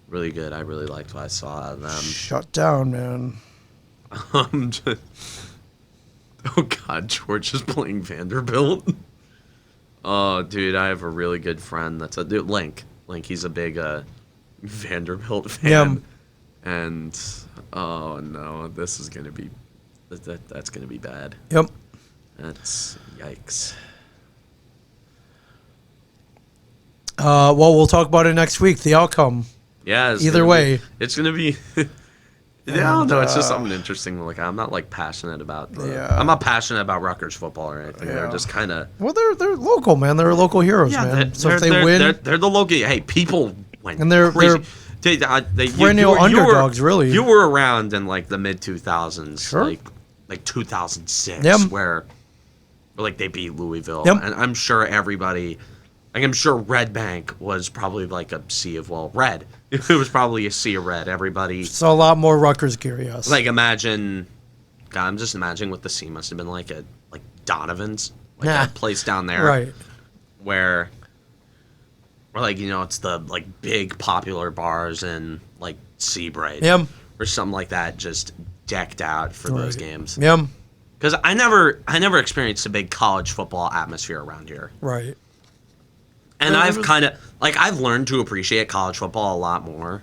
[SPEAKER 3] Really good. I really liked what I saw out of them.
[SPEAKER 2] Shut down, man.
[SPEAKER 3] Oh, God, George is playing Vanderbilt. Oh, dude, I have a really good friend that's Link. He's a big Vanderbilt fan.
[SPEAKER 2] Yeah.
[SPEAKER 3] And, oh, no, this is going to be... That's going to be bad.
[SPEAKER 2] Yep.
[SPEAKER 3] That's yikes.
[SPEAKER 2] Well, we'll talk about it next week. The outcome.
[SPEAKER 3] Yeah.
[SPEAKER 2] Either way,
[SPEAKER 3] it's going to be. Yeah, no, it's just something interesting. Like I'm not like passionate about. I'm not passionate about Rutgers football or anything.
[SPEAKER 2] Yeah.
[SPEAKER 3] They're just kind of.
[SPEAKER 2] Well, they're local, man. They're local heroes, man. So if they win,
[SPEAKER 3] they're the local. Hey, people went
[SPEAKER 2] and they're
[SPEAKER 3] crazy.
[SPEAKER 2] perennial underdogs, really.
[SPEAKER 3] You were around in like the mid 2000s,
[SPEAKER 2] Sure.
[SPEAKER 3] like 2006,
[SPEAKER 2] Yep.
[SPEAKER 3] where like they beat Louisville,
[SPEAKER 2] Yep.
[SPEAKER 3] and I'm sure everybody. Like I'm sure Red Bank was probably like a sea of red. It was probably a sea of red. Everybody
[SPEAKER 2] saw a lot more Rutgers gear, yes.
[SPEAKER 3] like imagine. God, I'm just imagining what the scene must have been like at like Donovan's, like that place down there,
[SPEAKER 2] right?
[SPEAKER 3] Where Or like, it's the like big popular bars in like Seabright.
[SPEAKER 2] Yeah.
[SPEAKER 3] Or something like that, just decked out for those games.
[SPEAKER 2] Yeah.
[SPEAKER 3] Because I never experienced a big college football atmosphere around here.
[SPEAKER 2] Right.
[SPEAKER 3] And I've learned to appreciate college football a lot more.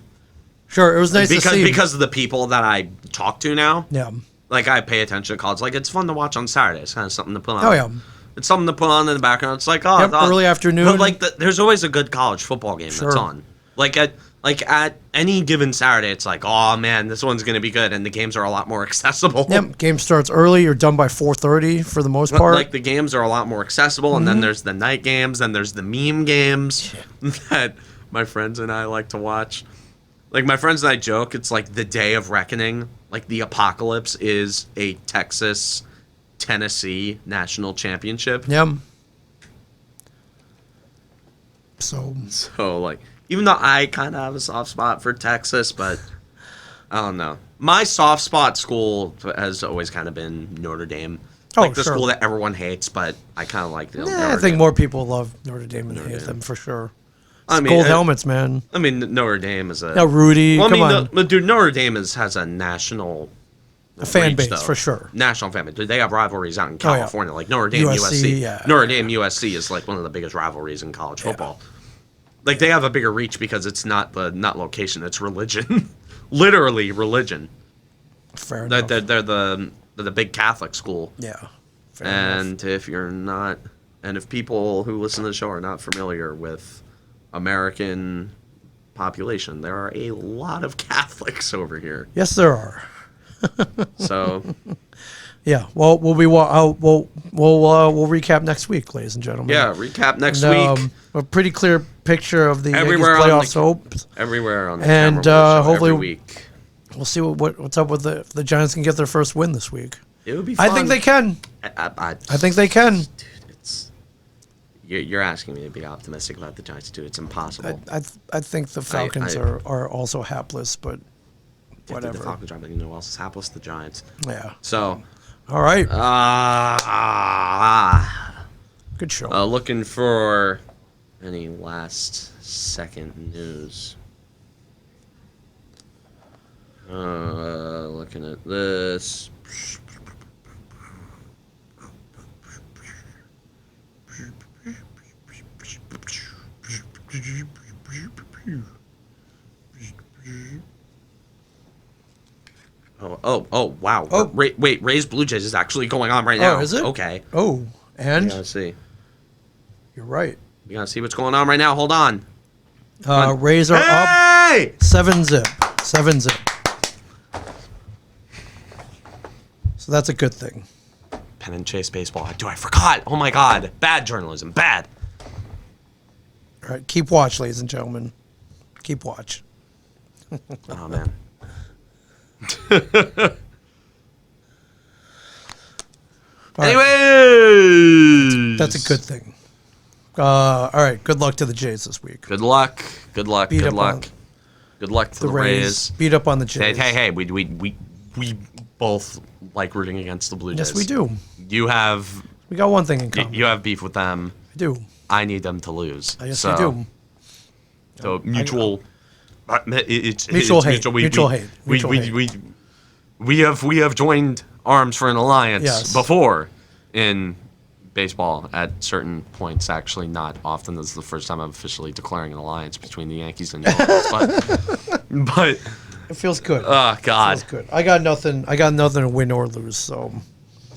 [SPEAKER 2] Sure, it was nice to see.
[SPEAKER 3] Because of the people that I talk to now.
[SPEAKER 2] Yeah.
[SPEAKER 3] Like, I pay attention to college. Like, it's fun to watch on Saturdays. Kind of something to put on.
[SPEAKER 2] Oh, yeah.
[SPEAKER 3] It's something to put on in the background. It's like,
[SPEAKER 2] early afternoon.
[SPEAKER 3] But, like, there's always a good college football game that's on. Like, at any given Saturday, it's like, oh, man, this one's going to be good. And the games are a lot more accessible.
[SPEAKER 2] Yep, game starts early. You're done by 4:30 for the most part.
[SPEAKER 3] Like, the games are a lot more accessible. And then there's the night games. Then there's the meme games that my friends and I like to watch. Like, my friends and I joke, it's like the day of reckoning. Like, the apocalypse is a Texas-Tennessee national championship.
[SPEAKER 2] Yeah. So,
[SPEAKER 3] like, even though I kind of have a soft spot for Texas, but I don't know. My soft spot school has always kind of been Notre Dame. Like, the school that everyone hates, but I kind of like Notre Dame.
[SPEAKER 2] I think more people love Notre Dame than hate them, for sure. Gold helmets, man.
[SPEAKER 3] I mean, Notre Dame is a...
[SPEAKER 2] Now, Rudy, come on.
[SPEAKER 3] Dude, Notre Dame has a national...
[SPEAKER 2] fan base, for sure.
[SPEAKER 3] National fan base. Dude, they have rivalries out in California. Like, Notre Dame, USC.
[SPEAKER 2] Yeah.
[SPEAKER 3] Notre Dame, USC is, like, one of the biggest rivalries in college football. Like, they have a bigger reach because it's not location, it's religion. Literally religion.
[SPEAKER 2] Fair enough.
[SPEAKER 3] They're the big Catholic school.
[SPEAKER 2] Yeah.
[SPEAKER 3] And if you're not... And if people who listen to the show are not familiar with... American population. There are a lot of Catholics over here.
[SPEAKER 2] Yes, there are.
[SPEAKER 3] So,
[SPEAKER 2] yeah. Well, we'll recap next week, ladies and gentlemen.
[SPEAKER 3] Yeah, recap next week.
[SPEAKER 2] A pretty clear picture of the
[SPEAKER 3] everywhere
[SPEAKER 2] Yankees playoffs hopes.
[SPEAKER 3] Everywhere on the
[SPEAKER 2] and hopefully
[SPEAKER 3] every week.
[SPEAKER 2] We'll see what's up with the Giants can get their first win this week.
[SPEAKER 3] It would be fun.
[SPEAKER 2] I think they can. I think they can.
[SPEAKER 3] Dude, You're asking me to be optimistic about the Giants, too. It's impossible.
[SPEAKER 2] I think the Falcons are also hapless, but whatever.
[SPEAKER 3] The Falcons are, but you know who else is hapless? The Giants.
[SPEAKER 2] Yeah.
[SPEAKER 3] So.
[SPEAKER 2] All right. Good show.
[SPEAKER 3] Looking for any last second news. Looking at this. Oh, wow.
[SPEAKER 2] Oh.
[SPEAKER 3] Wait, Rays Blue Jays is actually going on right now.
[SPEAKER 2] Oh, is it?
[SPEAKER 3] Okay.
[SPEAKER 2] Oh, and?
[SPEAKER 3] We gotta see.
[SPEAKER 2] You're right.
[SPEAKER 3] We gotta see what's going on right now. Hold on.
[SPEAKER 2] Rays are up 7-zip. 7-zip. So that's a good thing.
[SPEAKER 3] Pen and Chase baseball. Dude, I forgot. Oh, my God. Bad journalism. Bad.
[SPEAKER 2] All right, keep watch, ladies and gentlemen. Keep watch.
[SPEAKER 3] Oh, man. Anyway,
[SPEAKER 2] that's a good thing. All right, good luck to the Jays this week.
[SPEAKER 3] Good luck. Good luck to the Rays.
[SPEAKER 2] Beat up on the Jays.
[SPEAKER 3] Hey, we both like rooting against the Blue Jays.
[SPEAKER 2] Yes, we do.
[SPEAKER 3] We
[SPEAKER 2] got one thing in common.
[SPEAKER 3] You have beef with them.
[SPEAKER 2] I do.
[SPEAKER 3] I need them to lose.
[SPEAKER 2] Yes, we do.
[SPEAKER 3] So mutual.
[SPEAKER 2] Mutual hate.
[SPEAKER 3] We have joined arms for an alliance before in baseball at certain points. Actually, not often. This is the first time I'm officially declaring an alliance between the Yankees and New Orleans. But
[SPEAKER 2] it feels good.
[SPEAKER 3] Oh God,
[SPEAKER 2] it feels good. I got nothing to win or lose. So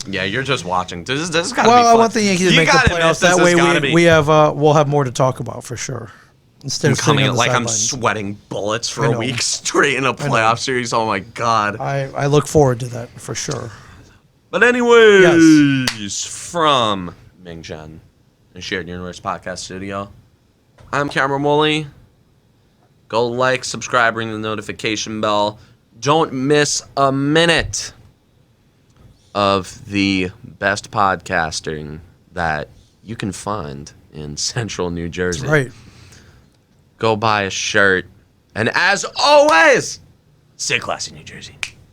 [SPEAKER 3] yeah, you're just watching. This gotta be fun.
[SPEAKER 2] I want the Yankees to make the playoffs. That way, we'll have more to talk about for sure. Instead of coming like I'm
[SPEAKER 3] sweating bullets for a week straight in a playoff series. Oh my God.
[SPEAKER 2] I look forward to that for sure.
[SPEAKER 3] But anyways, from Ming Chen, the Shared Universe Podcast Studio, I'm Cameron Woolley. Go like, subscribe, ring the notification bell. Don't miss a minute of the best podcasting that you can find in Central New Jersey.
[SPEAKER 2] That's right.
[SPEAKER 3] Go buy a shirt. And as always, stay classy, New Jersey.